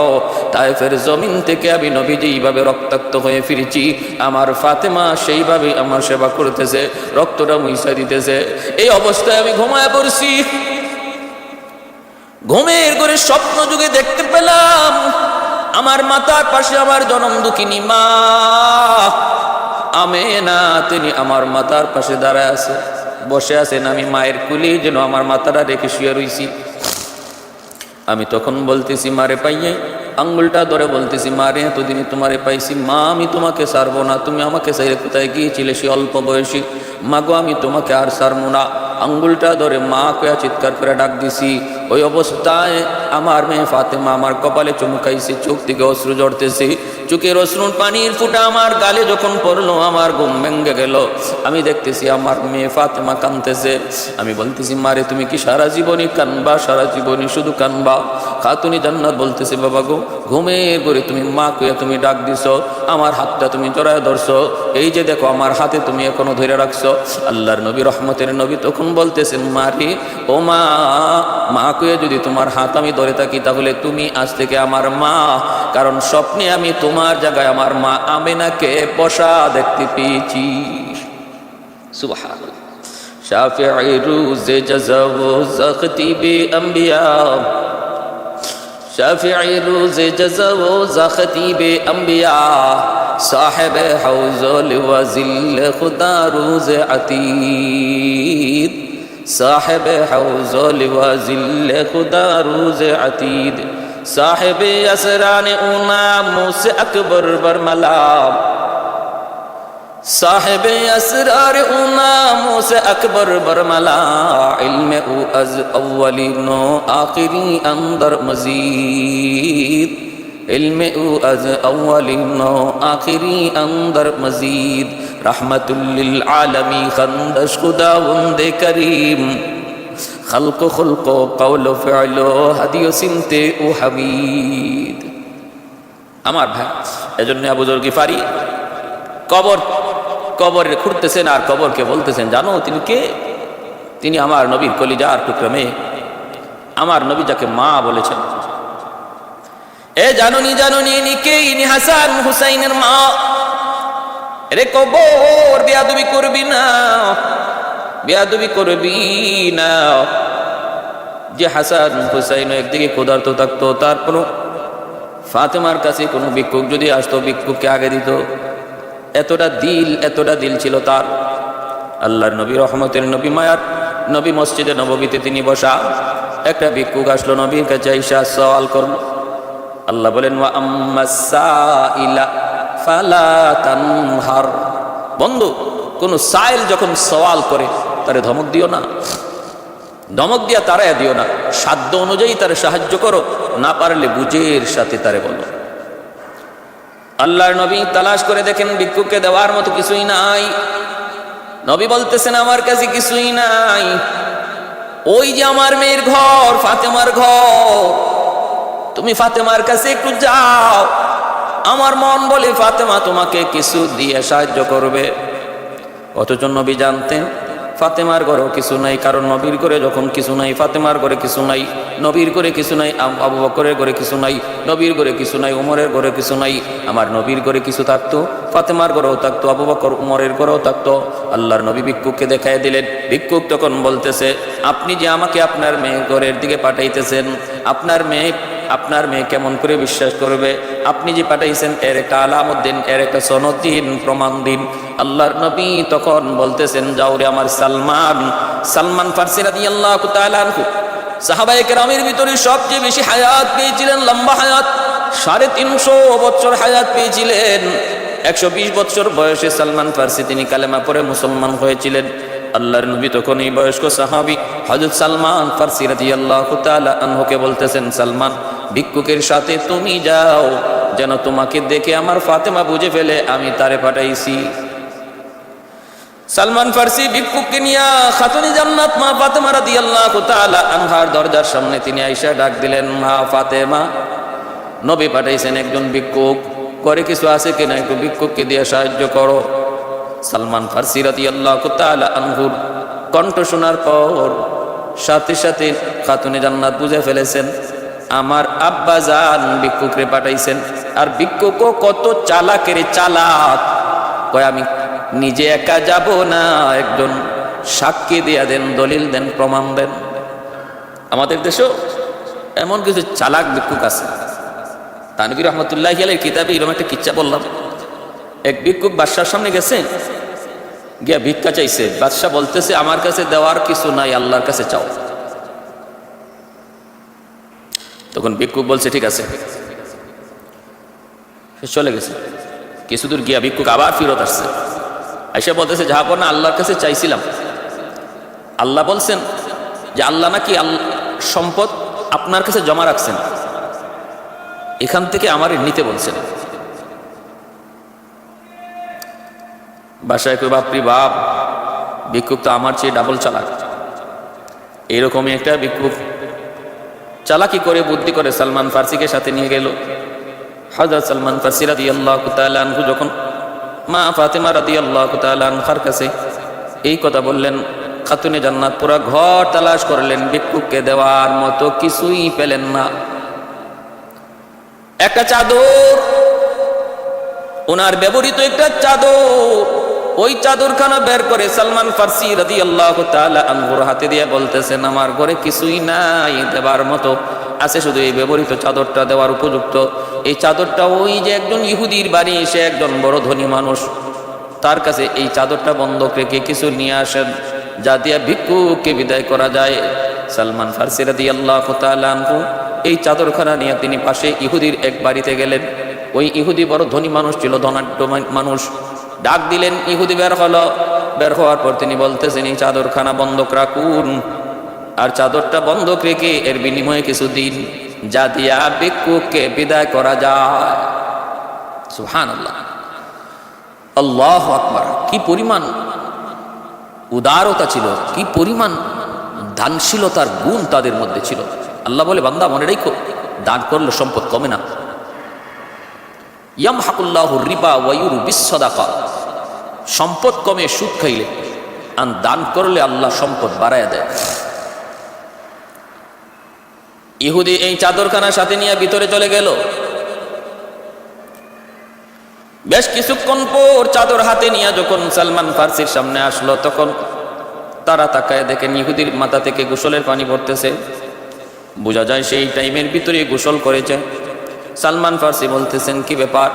তায়েফের জমিন থেকে আমি নবী যেইভাবে রক্তাক্ত হয়ে ফিরেছি, আমার ফাতেমা সেইভাবে আমার সেবা করতেছে, রক্তটা মুইসা দিতেছে। এই অবস্থায় আমি ঘুমায় পড়ছি। ঘুমের ঘরে স্বপ্ন যুগে দেখতে পেলাম আমার মাথার পাশে আমার জনম দুঃখিনী মা আমেনা, তিনি আমার মাথার পাশে দাঁড়ায় আছে, বসে আছেন। আমি মায়ের কুলি যেন আমার মাথাটা রেখে শুয়ে রইছি। আমি তখন বলতেছি, মারে পাইয়ে আঙ্গুলটা ধরে বলতেছি, মারে এতদিনই তোমারে পাইছি, মা আমি তোমাকে ছাড়বো না, তুমি আমাকে চাইলে কোথায় গিয়েছিলে সে অল্প বয়সী, মাগো আমি তোমাকে আর ছাড়বো না। আঙ্গুলটা ধরে মা কয়া চিৎকার করে ডাক দিছি। ওই অবস্থায় আমার মেয়ে ফাতেমা আমার কপালে চুমকাইছে, চোখ থেকে অশ্রু ঝরতেছে, চোখের অশ্রুর পানির ফুটা আমার গালে যখন পড়লো আমার ঘুম ভেঙে গেল। আমি দেখতেছি আমার মেয়ে ফাতেমা কাঁদতেছে। আমি বলতেছি, মারে তুমি কি সারা জীবনই কানবা, সারা জীবনই শুধু কানবা? খাতুনি জান্নাত বলতেছে, বাবা গো, ঘুমের ঘরে তুমি মা কইয়া তুমি ডাক দিছ, আমার হাতটা তুমি জড়ায় ধরছো, এই যে দেখো আমার হাতে তুমি এখনো ধরে রাখছো। আল্লাহর নবী, রহমতের নবী তখন বলতেছেন, মারে ও মা, মা কইয়া যদি তোমার হাত আমি ধরে থাকি তাহলে তুমি আজ থেকে আমার মা, কারণ স্বপ্নে আমি তোমার জায়গায় আমার মা আমেনাকে বসা দেখতে পেয়েছি। সুবহানাল্লাহ। শাফিঈ রুজে জাযা ও যাখতিবে আম্বিয়া, শাফিঈ রুজে জাযা ও যাখতিবে আম্বিয়া, সাহেব হাউজুল ওয়াজিল খুদা রুজে আতীদ, সাহেব হাউজুল ওয়াজিল খুদা রুজে আতীদ, साहिब असरान ऊना मुझसे अकबर बरमला, साहिब असरार ऊना मुझसे अकबर बरमला, इल्म उ अज अव्वलिनो आखिरी अंदर मजीद, इल्म उ अज अव्वलिनो आखिरी अंदर मजीद, रहमतुल लिल आलमी खंदश खुदावंदे करीम, खल्को खुल्को कौलो फ़िअलो हदियो सिमते ও হামিদ। আমার ভাই, এজন্য আবু যর গিফারি কবরে খুঁড়তেছেন আর কবরকে বলতেছেন, জানো তিনি কে? তিনি আমার নবীর কলিজার টুকরা মেয়ে, আমার নবী যাকে মা বলেছেন। এ জানুনি ইনি কে? ইনি হাসান হুসাইনের মা। রে কবর, বেয়াদবি করবি না, বেয়াদবি করবি না। যে হাসান হুসাইন একদিকে ক্ষুধার্ত থাকতো, তারপর ফাতেমার কাছে কোনো ভিক্ষুক যদি আসতো ভিক্ষুককে আগে দিত, এতটা দিল ছিল তার। আল্লাহর নবী, রহমতের নবী, মায়ার নবী মসজিদে নববীতে তিনি বসা। একটা ভিক্ষুক আসলো নবীর কাছে, আইসা সওয়াল করলো। আল্লাহ বলেন, ওয়া আম্মাস সাইলা ফালা তানহার, বন্ধু কোন সাইল যখন সওয়াল করে তারে ধমক দিও না, ধমক দিয়া তারাই দিও না, সাধ্য অনুযায়ী তারে সাহায্য করো, না পারলে বুঝের সাথে তারে বলো। আল্লাহর নবী তালাশ করে দেখেন ভিক্ষুককে দেওয়ার মতো কিছুই নাই। নবী বলতেছেন, আমার কাছে কিছুই নাই, ওই যে আমার মেয়ের ঘর, ফাতেমার ঘর, তুমি ফাতেমার কাছে একটু যাও, আমার মন বলে ফাতেমা তোমাকে কিছু দিয়ে সাহায্য করবে। অথচ নবী জানতেন ফাতেমার ঘরেও কিছু নাই, কারণ নবীর ঘরে যখন কিছু নাই, ফাতেমার ঘরে কিছু নাই, নবীর ঘরে কিছু নাই, আবু বকরের ঘরে কিছু নাই, নবীর ঘরে কিছু নাই, উমরের ঘরে কিছু নাই, আমার নবীর ঘরে কিছু থাকতো, ফাতেমার ঘরেও থাকতো, আবু বকর উমরের ঘরেও থাকতো। আল্লাহর নবী ভিক্ষুককে দেখাই দিলেন। ভিক্ষুক তখন বলতেছে, আপনি যে আমাকে আপনার মেয়ের ঘরের দিকে পাঠাইতেছেন, আপনার মেয়ে কেমন করে বিশ্বাস করবে? আপনি যে পাঠাইছেন এর একটা আলামত দিন, এর একটা সনদ দিন, প্রমাণ দিন। আল্লাহর নবী তখন বলতেছেন, যাও রে আমার সালমান ফারসি রাদিয়াল্লাহু তাআলা আনহু, সাহাবায়ে কেরামের ভিতরে সবচেয়ে বেশি হায়াত পেয়েছিলেন, লম্বা হায়াত, 350 বছর হায়াত পেয়েছিলেন। 120 বছর বয়সে সালমান ফারসি তিনি কালেমা পড়ে মুসলমান হয়েছিলেন। আল্লাহর নবী তখন এই বয়স্ক সাহাবী হযরত সালমান ফারসি রাদিয়াল্লাহু তাআলা আনহুকে বলতেছেন, সালমান, ভিক্ষুকের সাথে তুমি যাও, যেন তোমাকে দেখে আমার ফাতেমা বুঝে ফেলে আমি তারে পাঠাইছি। সালমান ফারসি ভিক্ষুককে নিয়ে খাতুনে জান্নাত মা ফাতেমা রাদিয়াল্লাহু তাআলা আনহার দরজার সামনে তিনি আয়েশা ডাক দিলেন, মা ফাতেমা, নবী পাঠাইছেন একজন ভিক্ষুক, করে কিছু আছে কিনা একটু ভিক্ষুককে দিয়ে সাহায্য করো। সালমান ফারসি রাদিয়াল্লাহু তাআলা আনহুর কণ্ঠ শোনার পর সাথে সাথে খাতুনে জান্নাত বুঝে ফেলেছেন, আমার আব্বা জান ভিক্ষুকরে পাঠাইছেন। আর ভিক্ষুকও কত চালাকের চালাক, কয় আমি নিজে একা যাব না, একজন সাক্ষী দিয়া দেন, দলিল দেন, প্রমাণ দেন। আমাদের দেশেও এমন কিছু চালাক ভিক্ষুক আছে। তানভীর রহমতুল্লাহি আলাইহির কিতাবে এরকম একটা কিচ্ছা বললাম। এক ভিক্ষুক বাদশার সামনে গেছে, গিয়া ভিক্ষা চাইছে। বাদশা বলতেছে, আমার কাছে দেওয়ার কিছু নাই, আল্লাহর কাছে চাও। তখন ভিক্ষুক বলছে, ঠিক আছে। সে চলে গেছে। কিছু দূর গিয়া ভিক্ষুক আবার ফিরত আসছে, আইসা বলতেছে, যাহা পর না আল্লাহর কাছে চাইছিলাম, আল্লাহ বলছেন যে আল্লাহ নাকি সম্পদ আপনার কাছে জমা রাখছেন, এখান থেকে আমার নিতে বলছেন। বাসায় কই বাপরি বাপ, ভিক্ষুক তো আমার চেয়ে ডাবল চালাক। এরকমই একটা ভিক্ষুক চালাকি করে বুদ্ধি করে সালমান ফার্সিকে সাথে নিয়ে গেল। হযরত সালমান ফার্সি রাদিয়াল্লাহু তাআলা আনহু যখন মা ফাতেমা রাদিয়াল্লাহু তাআলা আনহার কাছে এই কথা বললেন, খাতুনে জান্নাত পুরা ঘর তালাশ করলেন, ভিক্ষুককে দেওয়ার মতো কিছুই পেলেন না। একটা চাদর, ওনার ব্যবহৃত একটা চাদর, ওই চাদরখানা বের করে সালমান ফার্সি রাদিয়াল্লাহু তাআলা আনহুর হাতে দিয়ে বলতেছেন, আমার ঘরে কিছুই নাই দেবার মতো, আছে শুধু এই ব্যবহৃত চাদরটা দেওয়ার উপযুক্ত। এই চাদরটা ওই যে একজন ইহুদির বাড়ি, সে একজন বড় ধনী মানুষ, তার কাছে এই চাদরটা বন্ধক রেখে কিছু নিয়ে আসেন, যা দিয়া ভিক্ষুককে বিদায় করা যায়। সালমান ফার্সি রাদিয়াল্লাহু তাআলা আনহু এই চাদরখানা নিয়ে তিনি পাশে ইহুদির এক বাড়িতে গেলেন। ওই ইহুদি বড় ধনী মানুষ ছিল, ধনাঢ্য মানুষ। ডাক দিলেন, ইহুদি বের হলো। বের হওয়ার পর তিনি বলতেছেন, এই চাদরখানা বন্ধক রাখুন, আর চাদরটা বন্ধক রেখে এর বিনিময়ে কিছু দিন, যা দিয়া ভিক্ষুককে বিদায় করা যায়। সুবহানাল্লাহ, আল্লাহু আকবার। কি পরিমাণ উদারতা ছিল, কি পরিমাণ দানশীলতার গুণ তাদের মধ্যে ছিল। আল্লাহ বলে, বান্দা মনে রেখো, দান করলে সম্পদ কমে না। ইয়ামহাকুল্লাহু রিবা ওয়া ইউরবিস সাদাকা, সম্পদ কমে সুদ খাইলে, আর দান করলে আল্লাহ সম্পদ বাড়ায় দেয়। ইহুদি এই চাদরখানা সাথে নিয়ে ভিতরে চলে গেল। বেশ কিছুক্ষণ পর চাদর হাতে নিয়ে যখন সালমান ফার্সির সামনে আসলো, তখন তারা তাকায় দেখেন ইহুদির মাথা থেকে গোসলের পানি পড়তেছে। বোঝা যায় সেই টাইমের ভিতরে গোসল করেছে। সালমান ফার্সি বলতেছেন, কি ব্যাপার,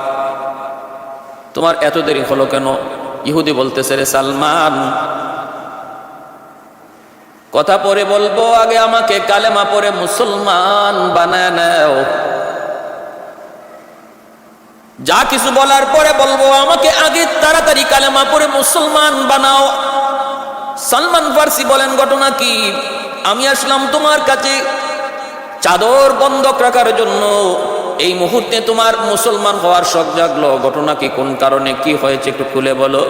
তোমার এত দেরি হলো কেন? ইহুদি বলতেছে, রে সালমান, কথা পরে বলবো, আগে আমাকে কালেমা পরে মুসলমান বানায় নাও। যা কিছু বলার পরে বলবো, আমাকে আগে তাড়াতাড়ি কালেমা পরে মুসলমান বানাও। সালমান ফার্সি বলেন, ঘটনা কি? আমি আসলাম তোমার কাছে চাদর বন্ধক রাখার জন্য, এই মুহূর্তে তোমার মুসলমান হওয়ার শখ জাগলো, ঘটনা কি, কোন কারণে, কি হয়েছে একটু খুলে বলো।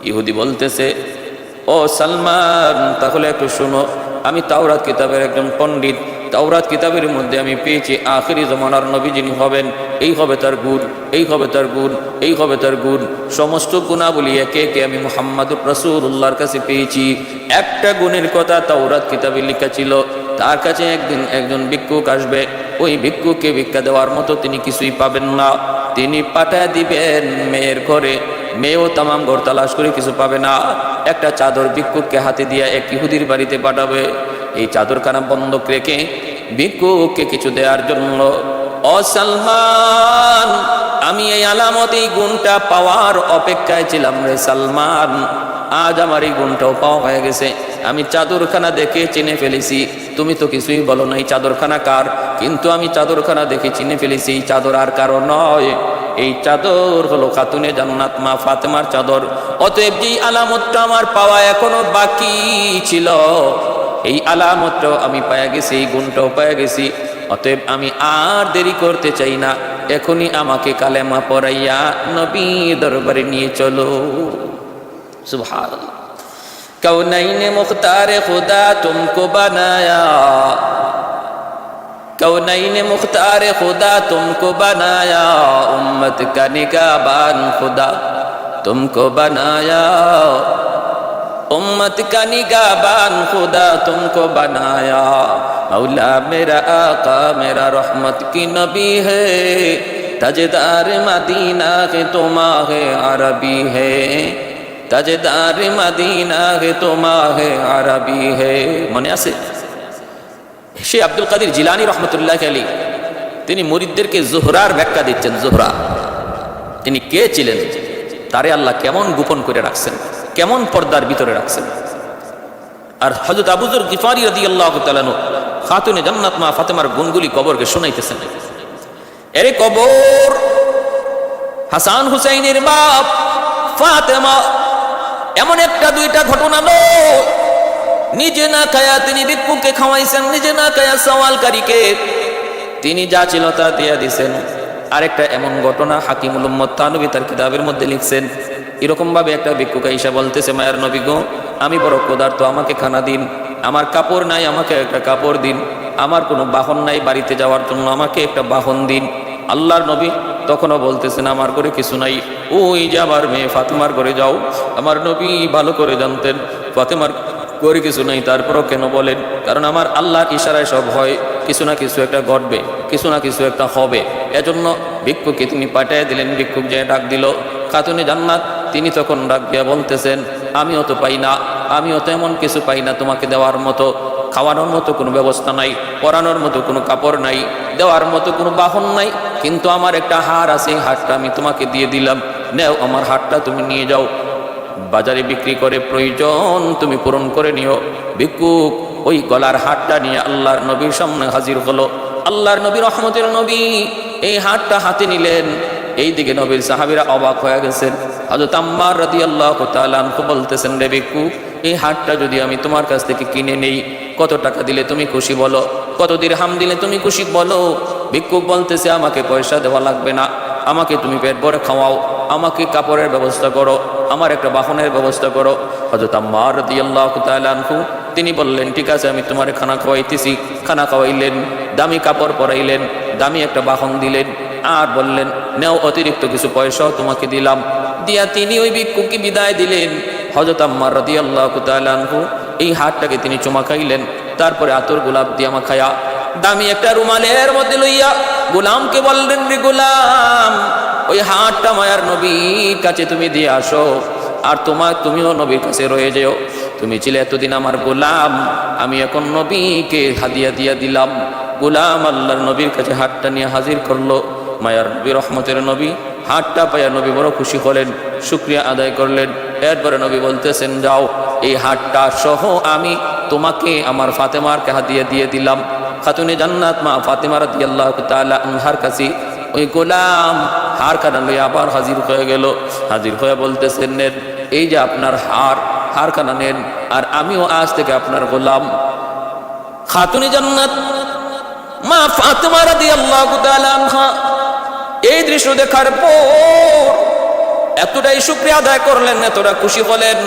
ইহুদি বলতেছে, ও সালমান, তাহলে একটু শোনো, আমি তাওরাত কিতাবের একজন পণ্ডিত। তাওরাত কিতাবের মধ্যে আমি পেয়েছি আখিরি জমানার নবী যিনি হবেন, এই হবে তার গুণ, এই হবে তার গুণ, এই হবে তার গুণ। সমস্ত গুণাবলী একে একে আমি মুহাম্মাদুর রাসূলুল্লাহর কাছে পেয়েছি। একটা গুণের কথা তাওরাত কিতাবে লেখা ছিল, তার কাছে একদিন একজন ভিক্ষুক আসবে, ওই ভিক্ষুককে ভিক্ষা দেওয়ার মতো তিনি কিছুই পাবেন না। তিনি পাঠায় দিবেন মেয়ের ঘরে, মেয়েও তামাম ঘর তালাশ করে কিছু পাবে না। একটা চাদর ভিক্ষুককে হাতে দিয়ে এক ইহুদির বাড়িতে পাঠাবে, এই চাদরখানা বন্ধক রেখে ভিক্ষুককে কিছু দেওয়ার জন্য। ও সালমান, আমি এই আলামত, এই গুণটা পাওয়ার অপেক্ষায় ছিলাম রে সালমান। আজ আমার এই গুণটাও পাওয়া হয়ে গেছে। আমি চাদরখানা দেখে চিনে ফেলেছি। তুমি তো কিছুই বলো না এই চাদরখানা কার, কিন্তু আমি চাদরখানা দেখে চিনে ফেলেছি। এই চাদর আর কারো নয়, এই চাদর হলো খাতুনে জান্নাত মা ফাতেমার চাদর। অতএব যেই আলামতটা আমার পাওয়া এখনো বাকি ছিল, এই আলামতটাও আমি পায়া গেছি, এই গুণটাও পায়া গেছি। অতএব আমি আর দেরি করতে চাই না, এখনই আমাকে কালেমা পড়াইয়া নবী দরবারে নিয়ে চলো। সুবহানাল্লাহ। কৌনাইনে মুখতারে খুদা তুমকো বানায়া, কৌনাইনে মুখতারে খুদা তুমকো বানায়া, উম্মত কা নিগাহবান খুদা तुमको बनाया, उम्मत का निगाहबान खुदा तुमको बनाया। मौला मेरा आका मेरा रहमत की नबी है, ताजदार मदीना के तुम्हारे अरबी है, ताजदार मदीना के तुम्हारे अरबी है। মনে আছে শেখ আব্দুল কাদের জিলানী রহমতুল্লাহ আলাইহি তিনি মুরিদদেরকে জোহরার ব্যাখ্যা দিচ্ছেন। জোহরা তিনি কে ছিলেন, তারে আল্লাহ কেমন গোপন করে রাখছেন, কেমন পর্দার ভিতরে রাখছেন। আর হযরত আবু যর গিফারি রাদিয়াল্লাহু তাআলা আনহু খাতুনে জান্নাত মা ফাতেমার গুণগুলি কবরকে শোনাইতেছেন। এরে কবর, হাসান হুসাইনের বাপ ফাতেমা এমন একটা দুইটা ঘটনা নয়, নিজে না খায়া তিনি ভিক্ষুককে খাওয়াইছেন, নিজে না খায়া সওয়ালকারীকে তিনি যা ছিল তা দিয়া দিছেন। আরেকটা এমন ঘটনা হাকিমুল উম্মত থানবী তার কিতাবের মধ্যে লিখছেন, এরকম ভাবে একটা ভিক্ষুক আইসা বলতেছে, মায়ার নবী গো, আমি বড় ক্ষুধার্ত, আমাকে খানা দিন, আমার কাপড় নাই, আমাকে একটা কাপড় দিন, আমার কোনো বাহন নাই বাড়িতে যাওয়ার জন্য, আমাকে একটা বাহন দিন। আল্লাহর নবী তখনও বলতেছেন, আমার ঘরে কিছু নাই, ওই যে আমার মেয়ে ফাতেমার ঘরে যাও। আমার নবী ভালো করে জানতেন ফাতেমার ঘরে কিছু নাই, তারপরও কেন বলেন? কারণ আমার আল্লাহর ইশারায় সব হয়, কিছু না কিছু একটা ঘটবে, কিছু না কিছু একটা হবে। এজন্য ভিক্ষুককে তিনি পাঠিয়ে দিলেন। ভিক্ষুক যে ডাক দিল খাতুনে জান্নাত, তিনি তখন ডাক দিয়া বলতেছেন, আমিও তো পাই না, আমিও তো এমন কিছু পাই না তোমাকে দেওয়ার মতো। খাওয়ানোর মতো কোনো ব্যবস্থা নাই, পরানোর মতো কোনো কাপড় নাই, দেওয়ার মতো কোনো বাহন নাই, কিন্তু আমার একটা হার আছে, হারটা আমি তোমাকে দিয়ে দিলাম, নেও আমার হারটা তুমি নিয়ে যাও, বাজারে বিক্রি করে প্রয়োজন তুমি পূরণ করে নিও। ভিক্ষুক ওই গলার হারটা নিয়ে আল্লাহর নবীর সামনে হাজির হলো। আল্লাহর নবী রহমতের নবী এই হারটা হাতে নিলেন। এইদিকে নবীর সাহাবীরা অবাক হয়ে গেছেন। হযরত আম্মার রাদিয়াল্লাহু তাআলা আনহু বলতেছেন, রে ভিক্ষুক, এই হারটা যদি আমি তোমার কাছ থেকে কিনে নেই, কত টাকা দিলে তুমি খুশি বলো, কত দিরহাম দিলে তুমি খুশি বলো? ভিক্ষুক বলতেছে, আমাকে পয়সা দেওয়া লাগবে না, আমাকে তুমি পেট ভরে খাওয়াও, আমাকে কাপড়ের ব্যবস্থা করো, আমার একটা বাহনের ব্যবস্থা করো। হযরত আম্মার রাদিয়াল্লাহু তাআলা আনহু তিনি বললেন, ঠিক আছে, আমি তোমার খানা খাওয়াইতেছি। খানা খাওয়াইলেন, দামি কাপড় পরাইলেন, দামি একটা বাহন দিলেন, আর বললেন, নেও অতিরিক্ত কিছু পয়সাও তোমাকে দিলাম। দিয়া তিনি ওই ভিক্ষুককে বিদায় দিলেন। হযরত আম্মার রাদিয়াল্লাহু তাআলা আনহু এই হাতটাকে তিনি চুমা খাইলেন, তারপরে আতর গোলাপ দিয়া মাখায়া দামি একটা রুমালের মধ্যে লইয়া গোলামকে বললেন, রে গোলাম, ওই হাতটা মায়ার নবীর কাছে তুমি দিয়ে আসো, আর তুমিও নবীর কাছে রয়ে যেও। তুমি ছিলে এতদিন আমার গোলাম, আমি এখন নবীকে হাদিয়া দিয়া দিলাম। গোলাম আল্লাহর নবীর কাছে হাতটা নিয়ে হাজির করলো। মায়ার নবী রহমতের নবী হাতটা পায়া নবী বড় খুশি হলেন, শুকরিয়া আদায় করলেন। এরপরে নবী বলতেছেন, যাও, এই হাতটা সহ আমি তোমাকে আমার ফাতেমারকে হাদিয়া দিয়ে দিলাম। খাতুনে জান্নাত মা ফাতেমা রাদিয়াল্লাহু তাআলা আনহার কাছে ওই গোলাম হার কানা লইয়া আবার হাজির হয়ে গেল। হাজির হয়ে বলতেছেন, নেন, এই যে আপনার হার কানা নেন, আর আমিও আজ থেকে আপনার গোলাম। খাতুনে জান্নাত মা ফাতেমা রাদিয়াল্লাহু তাআলা আনহা এই দৃশ্য দেখার পর এতটাই শুকরিয়া আদায় করলেন, এতটা খুশি হলেন,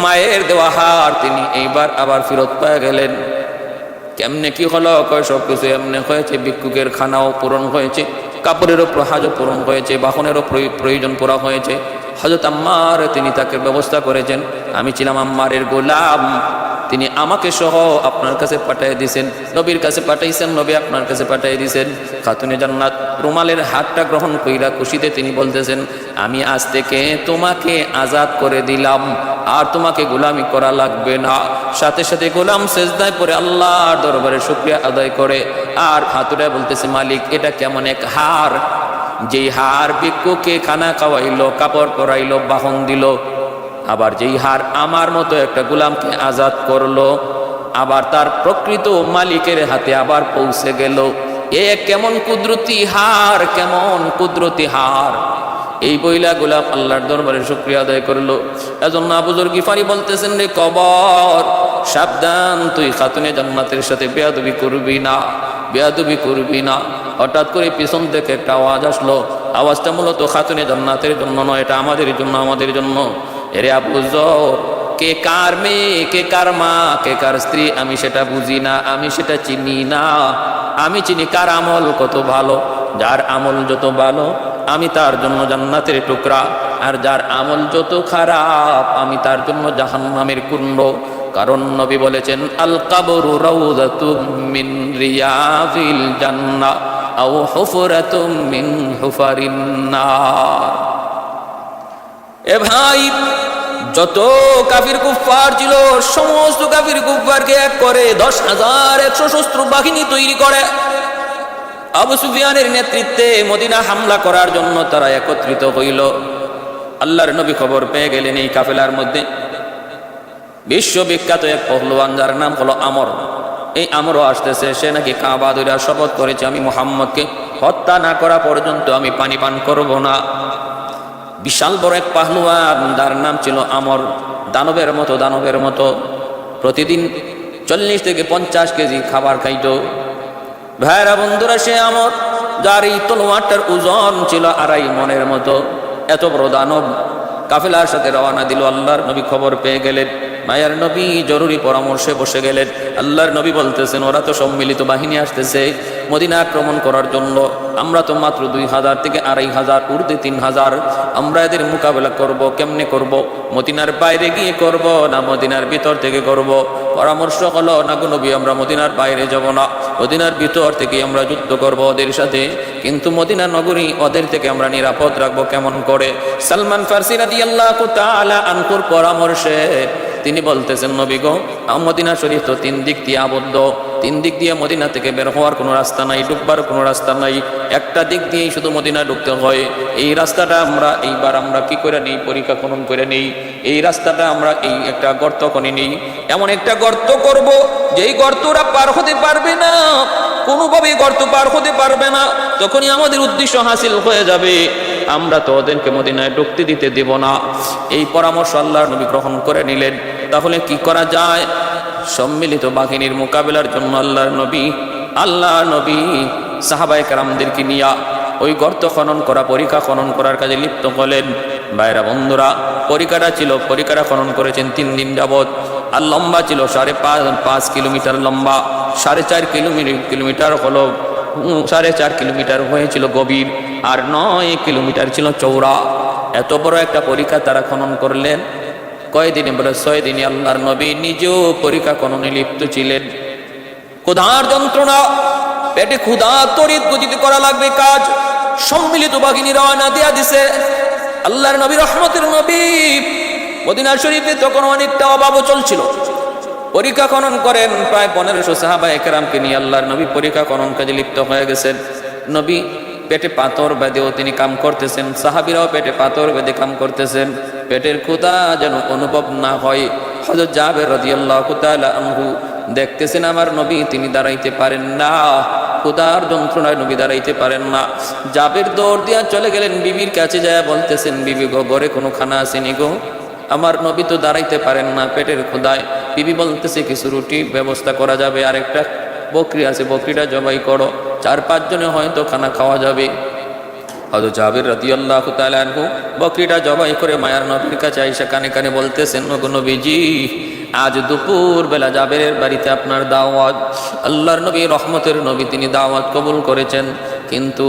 মায়ের দেওয়া হার তিনি এইবার আবার ফেরত পেয়ে গেলেন। কেমনে কি হলো? কয় সব কিছু এমনি হয়েছে, ভিক্ষুকের খানাও পূরণ হয়েছে, কাপড়েরও হাজও পূরণ হয়েছে, বাহনেরও প্রয়োজন পুরা হয়েছে। হযরত আম্মার তিনি তাকে ব্যবস্থা করেছেন। আমি ছিলাম আম্মারের গোলাম, তিনি আমাকে সহ আপনার কাছে পাঠিয়ে দিয়েছেন, নবীর কাছে পাঠাইছেন, নবী আপনার কাছে পাঠিয়ে দিয়েছেন। খাতুনে জান্নাত রুমালের হাতটা গ্রহণ কইরা খুশিতে তিনি বলতেছেন, আমি আজ থেকে তোমাকে আজাদ করে দিলাম, আর তোমাকে গোলামি করা লাগবে না। সাথে সাথে গোলাম সেজদায় পড়ে আল্লাহর দরবারে শুকরিয়া আদায় করে, আর হাতুড়ে বলতেছে, মালিক, এটা কেমন এক হার, যেই হার ভিক্ষুককে খানা খাওয়াইলো, কাপড় পরাইলো, বাহন দিল, আবার যেই হার আমার মতো একটা গোলামকে আজাদ করলো, আবার তার প্রকৃত মালিকের হাতে আবার পৌঁছে গেল। এ কেমন কুদরতি হার, কেমন কুদরতি হার! এই বইলা গোলাম আল্লাহর দরবারে শুকরিয়া আদায় করলো। এজন্য আবু যর গিফারি বলতেছেন, রে কবর, সাবধান, তুই খাতুনে জান্নাতের সাথে বেয়াদবি করবি না, বেয়াদবি করবি না। হঠাৎ করে পিছন থেকে একটা আওয়াজ আসলো। আওয়াজটা মূলত খাতুনে জান্নাতের জন্য নয়, এটা আমাদের জন্য, আমাদের জন্য। এরে আবু যর, কে কার মেয়ে, কে কার মা, কে কার স্ত্রী, আমি সেটা বুঝি না, আমি সেটা চিনি না। আমি চিনি কার আমল কত ভালো। যার আমল যত ভালো আমি তার জন্য জান্নাতের টুকরা, আর যার আমল যত খারাপ আমি তার জন্য জাহান্নামের কুণ্ড। কারণ নবী বলেছেন, আল কবরু রাউযাতুম মিন রিয়াযিল জান্নাহ আও হুফরাতুম মিন হুফারিন নার। এ ভাই, যত কাফির কুফফার ছিল সমস্ত কাফির কুফফারকে এক করে 10,000 সশস্ত্র বাহিনী তৈরি করে আবু সুফিয়ানের নেতৃত্বে মদিনা হামলা করার জন্য তারা একত্রিত হইল। আল্লাহর নবী খবর পেয়ে গেলেন এই কাফেলার মধ্যে বিশ্ববিখ্যাত এক পহলওয়ান, যার নাম হলো আমর। এই আমরও আসতেছে, সে নাকি কাবা ধরে শপথ করেছে, আমি মুহাম্মদকে হত্যা না করা পর্যন্ত আমি পানি পান করব না। বিশাল বড় এক পাহলওয়ান, যার নাম ছিল আমর, দানবের মতো প্রতিদিন 40 থেকে 50 কেজি খাবার খাইতো। ভাইরা বন্ধুরা, সে আমর যার এই তলোয়ারটার ওজন ছিল 2.5 মণের মতো, এত বড় দানব কাফেলার সাথে রওনা দিল। আল্লাহর নবী খবর পেয়ে গেলেন, মায়ার নবী জরুরি পরামর্শে বসে গেলেন। আল্লাহর নবী বলতেছেন, ওরা তো সম্মিলিত বাহিনী আসতেছে মদিনা আক্রমণ করার জন্য, আমরা তো মাত্র 2000 থেকে 2500, ঊর্ধ্বে 3000, আমরা এদের মোকাবেলা করব কেমনে করব? মদিনার বাইরে গিয়ে করব না মদিনার ভিতর থেকে করব? পরামর্শ হলো, না গো নবী, আমরা মদিনার বাইরে যাব না, মদিনার ভিতর থেকে আমরা যুদ্ধ করব ওদের সাথে, কিন্তু মদিনা নগরী ওদের থেকে আমরা নিরাপদ রাখবো কেমন করে? সালমান ফারসি রাদিয়াল্লাহু তাআলা আনহুর পরামর্শে তিনি বলতেছেন, নবী গো, মদিনা শরীফ তো 3 দিক দিয়ে আবদ্ধ, 3 দিক দিয়ে মদিনা থেকে বের হওয়ার কোনো রাস্তা নাই, ঢুকবার কোনো রাস্তা নাই, একটা দিক দিয়েই শুধু মদিনা ঢুকতে হয়। এই রাস্তাটা আমরা এইবার কি করে নেই? পরীক্ষা খনন করে নেই। এই রাস্তাটা আমরা এই একটা গর্ত খনি নেই, এমন একটা গর্ত করব যেই গর্তরা পার হতে পারবে না, কোনোভাবেই গর্ত পার হতে পারবে না, তখনই আমাদের উদ্দেশ্য হাসিল হয়ে যাবে, আমরা তো ওদেরকে মদিনায় ঢুকতে দিতে দেব না। এই পরামর্শ আল্লাহর নবী গ্রহণ করে নিলেন। তাহলে কি করা যায়? সম্মিলিত বাহিনীর মোকাবেলার জন্য আল্লাহর নবী সাহাবায়ে কেরামদেরকে নিয়ে ওই গর্ত খনন করা, পরীক্ষা খনন করার কাজে লিপ্ত হলেন। ভাইরা বন্ধুরা, পরীক্ষাটা খনন করেছেন 3 দিন যাবৎ। আর লম্বা ছিল 5.5 কিলোমিটার লম্বা, 4.5 কিলোমিটার হলো, 4.5 কিলোমিটার হয়েছিল গভীর, আর 9 কিলোমিটার ছিল চওড়া। এত বড় একটা পরীক্ষা তারা খনন করলেন। কয়দিনে? বলে 6 দিনে। আল্লাহর নবী নিজেও পরীক্ষা খননে লিপ্ত ছিলেন। ক্ষুধার যন্ত্রণা, পেটে ক্ষুধা, তড়িৎ গতিতে করা লাগবে কাজ। সম্মিলিত বাহিনী রওনা দিয়া দিছে। আল্লাহর নবী, রহমতের নবী, মদিনা শরীফে তখন অনেকটা অভাবও চলছিল। পরীক্ষা খনন করেন, প্রায় 1500 সাহাবায়ে কেরামকে নিয়ে আল্লাহর নবী পরীক্ষা খনন কাজে লিপ্ত হয়ে গেছেন। নবী পেটে পাথর বেঁধেও তিনি কাম করতেছেন, সাহাবীরাও পেটে পাথর বেঁধে কাম করতেছেন, পেটের ক্ষুধা যেন অনুভব না হয়। হযরত জাবের রাদিয়াল্লাহু তাআলা আনহু দেখতেছেন আমার নবী তিনি দাঁড়াইতে পারেন না, ক্ষুধার যন্ত্রণায় নবী দাঁড়াইতে পারেন না। জাবের দৌড় দিয়া চলে গেলেন বিবির কাছে, যায় বলতেছেন, বিবি গো, ঘরে কোনো খানা আসেনি গো, আমার নবী তো দাঁড়াইতে পারেন না পেটের ক্ষুধায়। বিবি বলতেছে, কিছু রুটি ব্যবস্থা করা যাবে, আর একটা বকরি আছে, বকরিটা জবাই করো, 4-5 জনে হয়তো খানা খাওয়া যাবে। হযরত জাবের রাদিয়াল্লাহু তাআলা আনহু বকরিটা জবাই করে মায়ার নবীর কাছে আয়েশা কানে কানে বলতেছেন, ওগো নবীজি, আজ দুপুর বেলা জাবেরের বাড়িতে আপনার দাওয়াত। আল্লাহর নবী, রহমতের নবী, তিনি দাওয়াত কবুল করেছেন, কিন্তু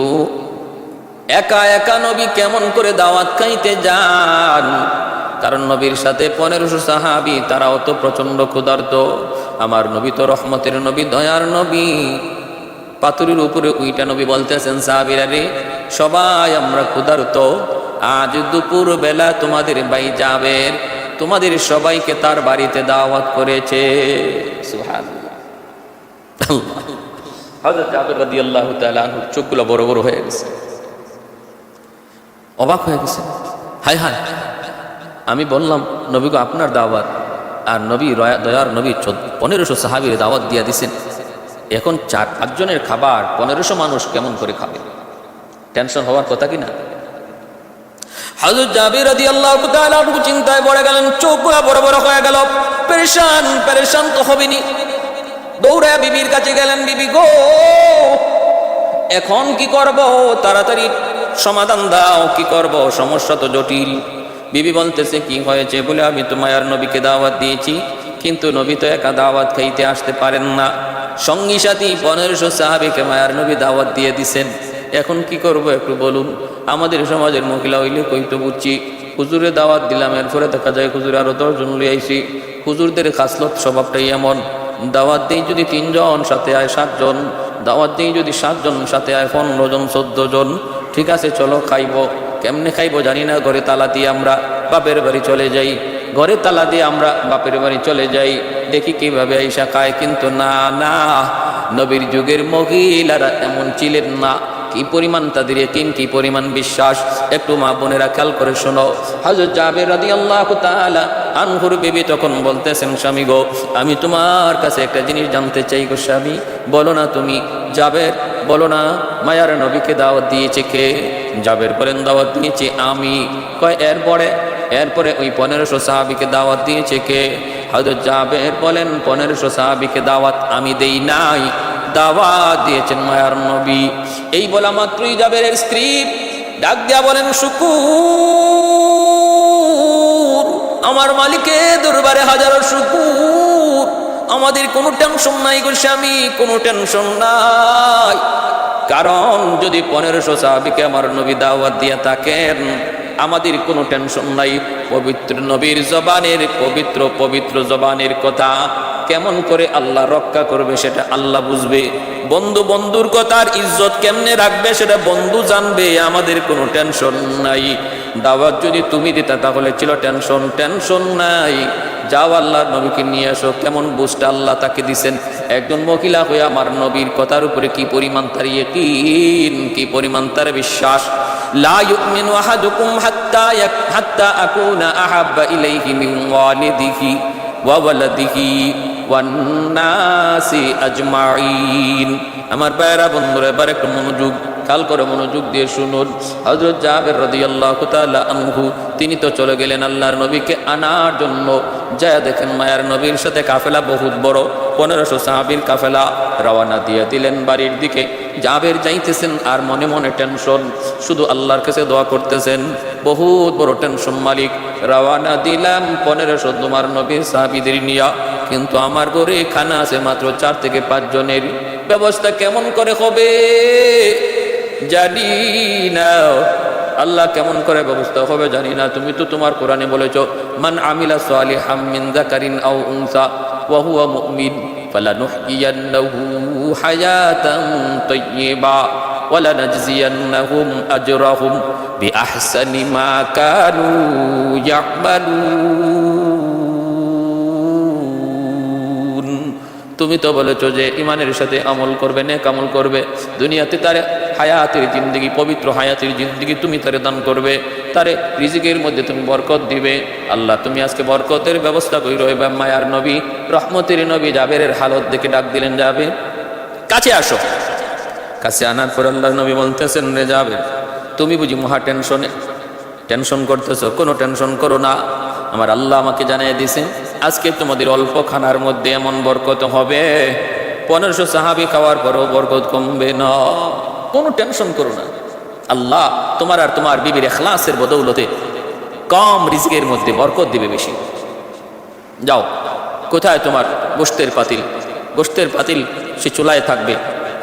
একা একা নবী কেমন করে দাওয়াত খাইতে যান? কারণ নবীর সাথে 1500 সাহাবী, তারাও তো প্রচন্ড ক্ষুধার্ত। আমার নবী তো রহমতের নবী, দয়ার নবী, পাথরের উপরে উইটা নবী বলতেছেন, সাহাবীরা রে, সবাই আমরা ক্ষুধার্ত, আজ দুপুর বেলা তোমাদের ভাই জাবের তোমাদের সবাইকে তার বাড়িতে দাওয়াত করেছে। সুবহানাল্লাহ। হযরত জাবের রাদিয়াল্লাহু তাআলা আনহু চোখগুলো বড় বড় হয়ে গেছে, অবাক হয়ে গেছে। হায় হায়, আমি বললাম নবী গো, আপনার দাওয়াত, আর নবী দয়ার নবী 1500 সাহাবীর দাওয়াত দিয়া দিছেন, এখন 4-5 জনের খাবার 1500 মানুষ কেমন করে খাবে? টেনশন হওয়ার কথা কি না? হযরত জাবের রাদিয়াল্লাহু তাআলা চিন্তায় পড়ে গেলেন, চোখগুলো বড় বড় হয়ে গেল, পেরেশান তো হবেনি। দৌড়ে বিবির কাছে গেলেন, বিবি গো, এখন কি করব? তাড়াতাড়ি সমাধান দাও, কি করব? সমস্যা তো জটিল। বিবি বলতেছে, কি হয়েছে? বলে, আমি তো মায়ার নবীকে দাওয়াত দিয়েছি, কিন্তু নবী তো একা দাওয়াত খাইতে আসতে পারেন না, সঙ্গী সাথী 1500 সাহাবীকে মায়ার নবী দাওয়াত দিয়ে দিছেন, এখন কি করব একটু বলুন। আমাদের সমাজের মহিলা হইলে কইতো বুঝছি, হুজুরে দাওয়াত দিলাম, এরপরে দেখা যায় হুজুর আরো 10 জন লিয়ে আইছি। হুজুরদের খাসলত স্বভাবটাই এমন, দাওয়াত দিই যদি 3 জন, সাথে আয় 7 জন, দাওয়াত দিই যদি 7 জন, সাথে আয় 15 জন 14 জন, ঠিক আছে চলো খাইবো। কেমনে খাইবো জানি না, ঘরে তালা দিয়ে আমরা বাপের বাড়ি চলে যাই, ঘরে তালা দিয়ে আমরা বাপের বাড়ি চলে যাই, দেখি কিভাবে আইসা খায়। কিন্তু না, নবীর যুগের মহিলারা এমন ছিলেন না। কি পরিমাণ তাদের ইয়াকিন, কি পরিমাণ বিশ্বাস, একটু মা বোনেরা খেয়াল করে শোনো। হযরত জাবের রাদিয়াল্লাহু তাআলা আনহুর বিবি তখন বলতেছেন, স্বামী গো, আমি তোমার কাছে একটা জিনিস জানতে চাই গো স্বামী। বলো না তুমি। জাবের, বলো না, মায়ার নবীকে দাওয়াত দিয়েছে কে? জাবের বলেন, দাওয়াত দিয়েছি আমি। কয় এরপরে ওই 1500 সাহাবীকে দাওয়াত দিয়েছে কে? হযরত জাবের বলেন 1500 সাহাবীকে দাওয়াত আমি দেই নাই, দাওয়াত দিয়েছেন মায়ার নবী। এই বলা মাত্রই জাবেরের স্ত্রী ডাক দিয়া বলেন, শুকুর, আমার মালিকের দরবারে হাজারো শুকুর, আমাদের কোনো টেনশন নাই গো স্বামী, কোনো টেনশন নাই। কারণ যদি 1500 সাহাবীকে আমার নবী দাওয়াত দিয়ে থাকেন, আমাদের কোনো টেনশন নাই। পবিত্র নবীর জবানের পবিত্র পবিত্র জবানের কথা কেমন করে আল্লাহ রক্ষা করবে সেটা আল্লাহ বুঝবে। বন্ধু বন্ধুর কথার ইজ্জত কেমনে রাখবে সেটা বন্ধু জানবে। আমাদের কোনো টেনশন নাই। দাওয়াত যদি তুমি দিতা তাহলে ছিল টেনশন, টেনশন নাই। যাও আল্লাহর নবীকে নিয়ে আসো। কেমন বুঝটা আল্লাহ তাকে দিছেন। একজন মহিলা হয়ে আমার নবীর কথার উপরে কি পরিমাণ তার ইয়াকিন, কি পরিমাণ তার বিশ্বাস। লা ইউমিনু আহাদুকুম হাত্তা আকুনা আহাব্বা ইলাইহি মিন ওয়ালিদিহি ওয়া ওয়ালাদিহি ওয়ান নাসি আজমাইন। আমার ভাইরা বন্ধুরা, এবার একটু মনোযোগ, খেয়াল করে মনোযোগ দিয়ে শুনুন। হযরত জাবের রাদিয়াল্লাহু তাআলা আনহু তিনি তো চলে গেলেন আল্লাহর নবীকে আনার জন্য। যায় দেখেন মায়ার নবীর সাথে কাফেলা বহুত বড়, 1500 সাহাবীর কাফেলা রওনা দিয়ে দিলেন বাড়ির দিকে। জাবের যাইতেছেন আর মনে মনে টেনশন, শুধু আল্লাহর কাছে দোয়া করতেছেন। বহুত বড় টেনশন, মালিক রওনা দিলাম 1500 তোমার নবীর সাহাবীদের নিয়া, কিন্তু আমার ঘরে খানা আছে মাত্র 4 থেকে 5 জনের, ব্যবস্থা কেমন করে হবে জানি না। আল্লাহ কেমন করে ব্যবস্থা হবে জানি না। তুমি তো তোমার কোরআনে বলেছো, মান আমিলা সালিহাম মিন যাকারিন আও উনসা ওয়া হুয়া মুমিন ফালানুহইয়ান্নাহু হায়াতান তাইয়্যিবা ওয়া লানাজজিয়ান্নাহুম আজরাহুম বিআহসানি মা কানু ইয়ামালুন। তুমি তো বলেছো যে ইমানের সাথে আমল করবে, নেক আমল করবে, দুনিয়াতে তার হায়াতের জিন্দগি, পবিত্র হায়াতের জিন্দগি তুমি তারে দান করবে, তারে রিজিকের মধ্যে তুমি বরকত দিবে। আল্লাহ তুমি আজকে বরকতের ব্যবস্থা কইরো। এবার মায়ার নবী, রহমতের নবী জাবেরের হালত দেখে ডাক দিলেন, জাবের কাছে আসো। কাছে আনার পর আল্লাহর নবী বলতেছেন, রে জাবের, তুমি বুঝি মহা টেনশন করতেছো? কোনো টেনশন করো না। আমার আল্লাহ আমাকে জানিয়ে দিয়েছে আজকে তোমাদের অল্প খানার মধ্যে এমন বরকত হবে, 1500 সাহাবী খাওয়ার পরও বরকত কমবে না। কোনো টেনশন করো না। আল্লাহ তোমার আর তোমার বিবির ইখলাসের বদৌলতে কম রিজিকের মধ্যে বরকত দিবে বেশি। যাও, কোথায় তোমার গোশতের পাতিল? গোশতের পাতিল সে চুলায় থাকবে,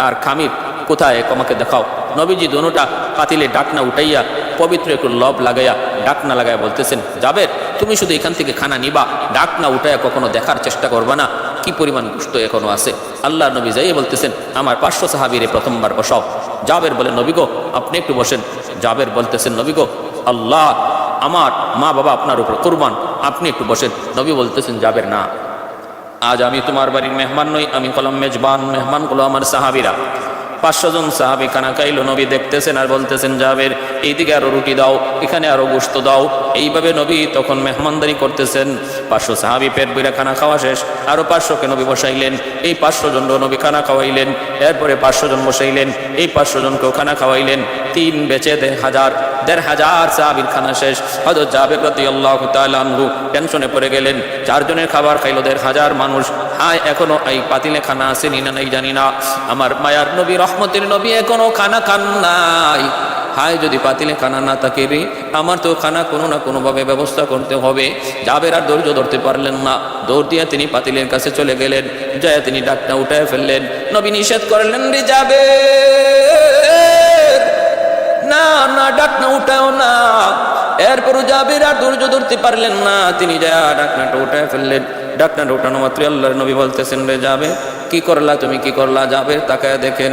আর খামির কোথায় আমাকে দেখাও। নবীজি দোনোটা পাতিলে ডাকনা উঠাইয়া পবিত্র একটু লব লাগাইয়া ডাকনা লাগাইয়া বলতেছেন, জাবের তুমি শুধু এখান থেকে খানা নিবা, ডাকনা উঠাইয়া কখনো দেখার চেষ্টা করবা না কি পরিমাণ গোশত এখনো আছে। আল্লাহ নবী যাইয়ে বলতেছেন, আমার 500 সাহাবীরে প্রথমবার বসাও। জাবের বলে, নবী গো আপনি একটু বসেন। জাবের বলতেছেন, নবী গো আল্লাহ আমার মা বাবা আপনার উপর কুরবান, আপনি একটু বসেন। নবী বলতেছেন, জাবের না, আজ আমি তোমার বাড়ির মেহমান নই, আমি কলম মেজবান, মেহমান গুলো আমার সাহাবীরা। 500 জন সাহাবী খানা খাইলো। নবী দেখতেছেন আর বলতেছেন, জাবের এইদিকে আরো রুটি দাও, এখানে আরো গোশত দাও। এইভাবে নবী তখন মেহমানদারি করতেছেন। 500 সাহাবী পেট বইরা খানা খাওয়া শেষ, আরো 500কে নবী বসাইলেন। এই 500 জন নবী খানা খাওয়াইলেন। এরপরে 500 জন বসাইলেন, এই 500 জনকেও খানা খাওয়াইলেন। 3 বেচে 1,500 সাহাবীর খানা শেষ। হযরত জাবের রাদিয়াল্লাহু তাআলা আনহু টেনশনে পড়ে গেলেন। 4 জনের খাবার খাইলো 1,500 মানুষ। হায় এখনো এই পাতিলে খানা আছে না নাই জানি না। আমার মায়ার নবী, রহমতের নবী এখনো খানা খান নাই। হায় যদি পাতিলে খানা না থাকে রে, আমার তো খানা কোনো না কোনোভাবে ব্যবস্থা করতে হবে। জাবের আর ধৈর্য ধরতে পারলেন না, দৌড় দিয়ে তিনি পাতিলের কাছে চলে গেলেন। যায় তিনি ডাকনা উঠায় ফেললেন। নবী নিষেধ করলেন, রে জাবের না না, ডাকনা উঠাও না। এরপরও জাবের আর ধৈর্য ধরতে পারলেন না, তিনি যা ডাকনাটা উঠায় ফেললেন। ডাকনাটা উঠানো মাত্র আল্লাহর নবী বলতেছেন, রে জাবের কি করলা তুমি, কি করলা? জাবের তাকায় দেখেন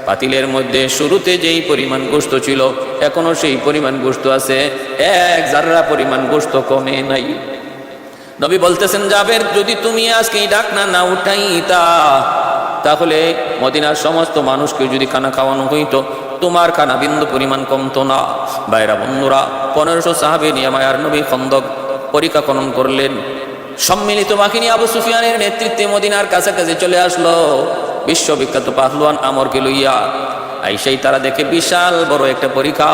পাতিলের মধ্যে শুরুতে যেই পরিমাণ গোশত ছিল এখনো সেই পরিমাণ গোশত আছে, 1 জাররা পরিমাণ গোশত কমে নাই। নবী বলতেছেন, জাবের যদি তুমি আজকে ডাকনা না উঠাইতা তাহলে মদিনার সমস্ত মানুষকে যদি খানা খাওয়ানো হইতো, তোমার খানা বিন্দু পরিমাণ কমতো না। ভাইরা বন্ধুরা, 1500 সাহাবী নিয়ে মায়ার নবী খন্দক পরিখা খনন করলেন। সম্মিলিত বাহিনী আবু সুফিয়ানের নেতৃত্বে মদিনার কাছাকাছি চলে আসলো। বিশ্ববিখ্যাত পাহলওয়ান আমরকে লইয়া আইসাই তারা দেখে বিশাল বড় একটা পরীক্ষা।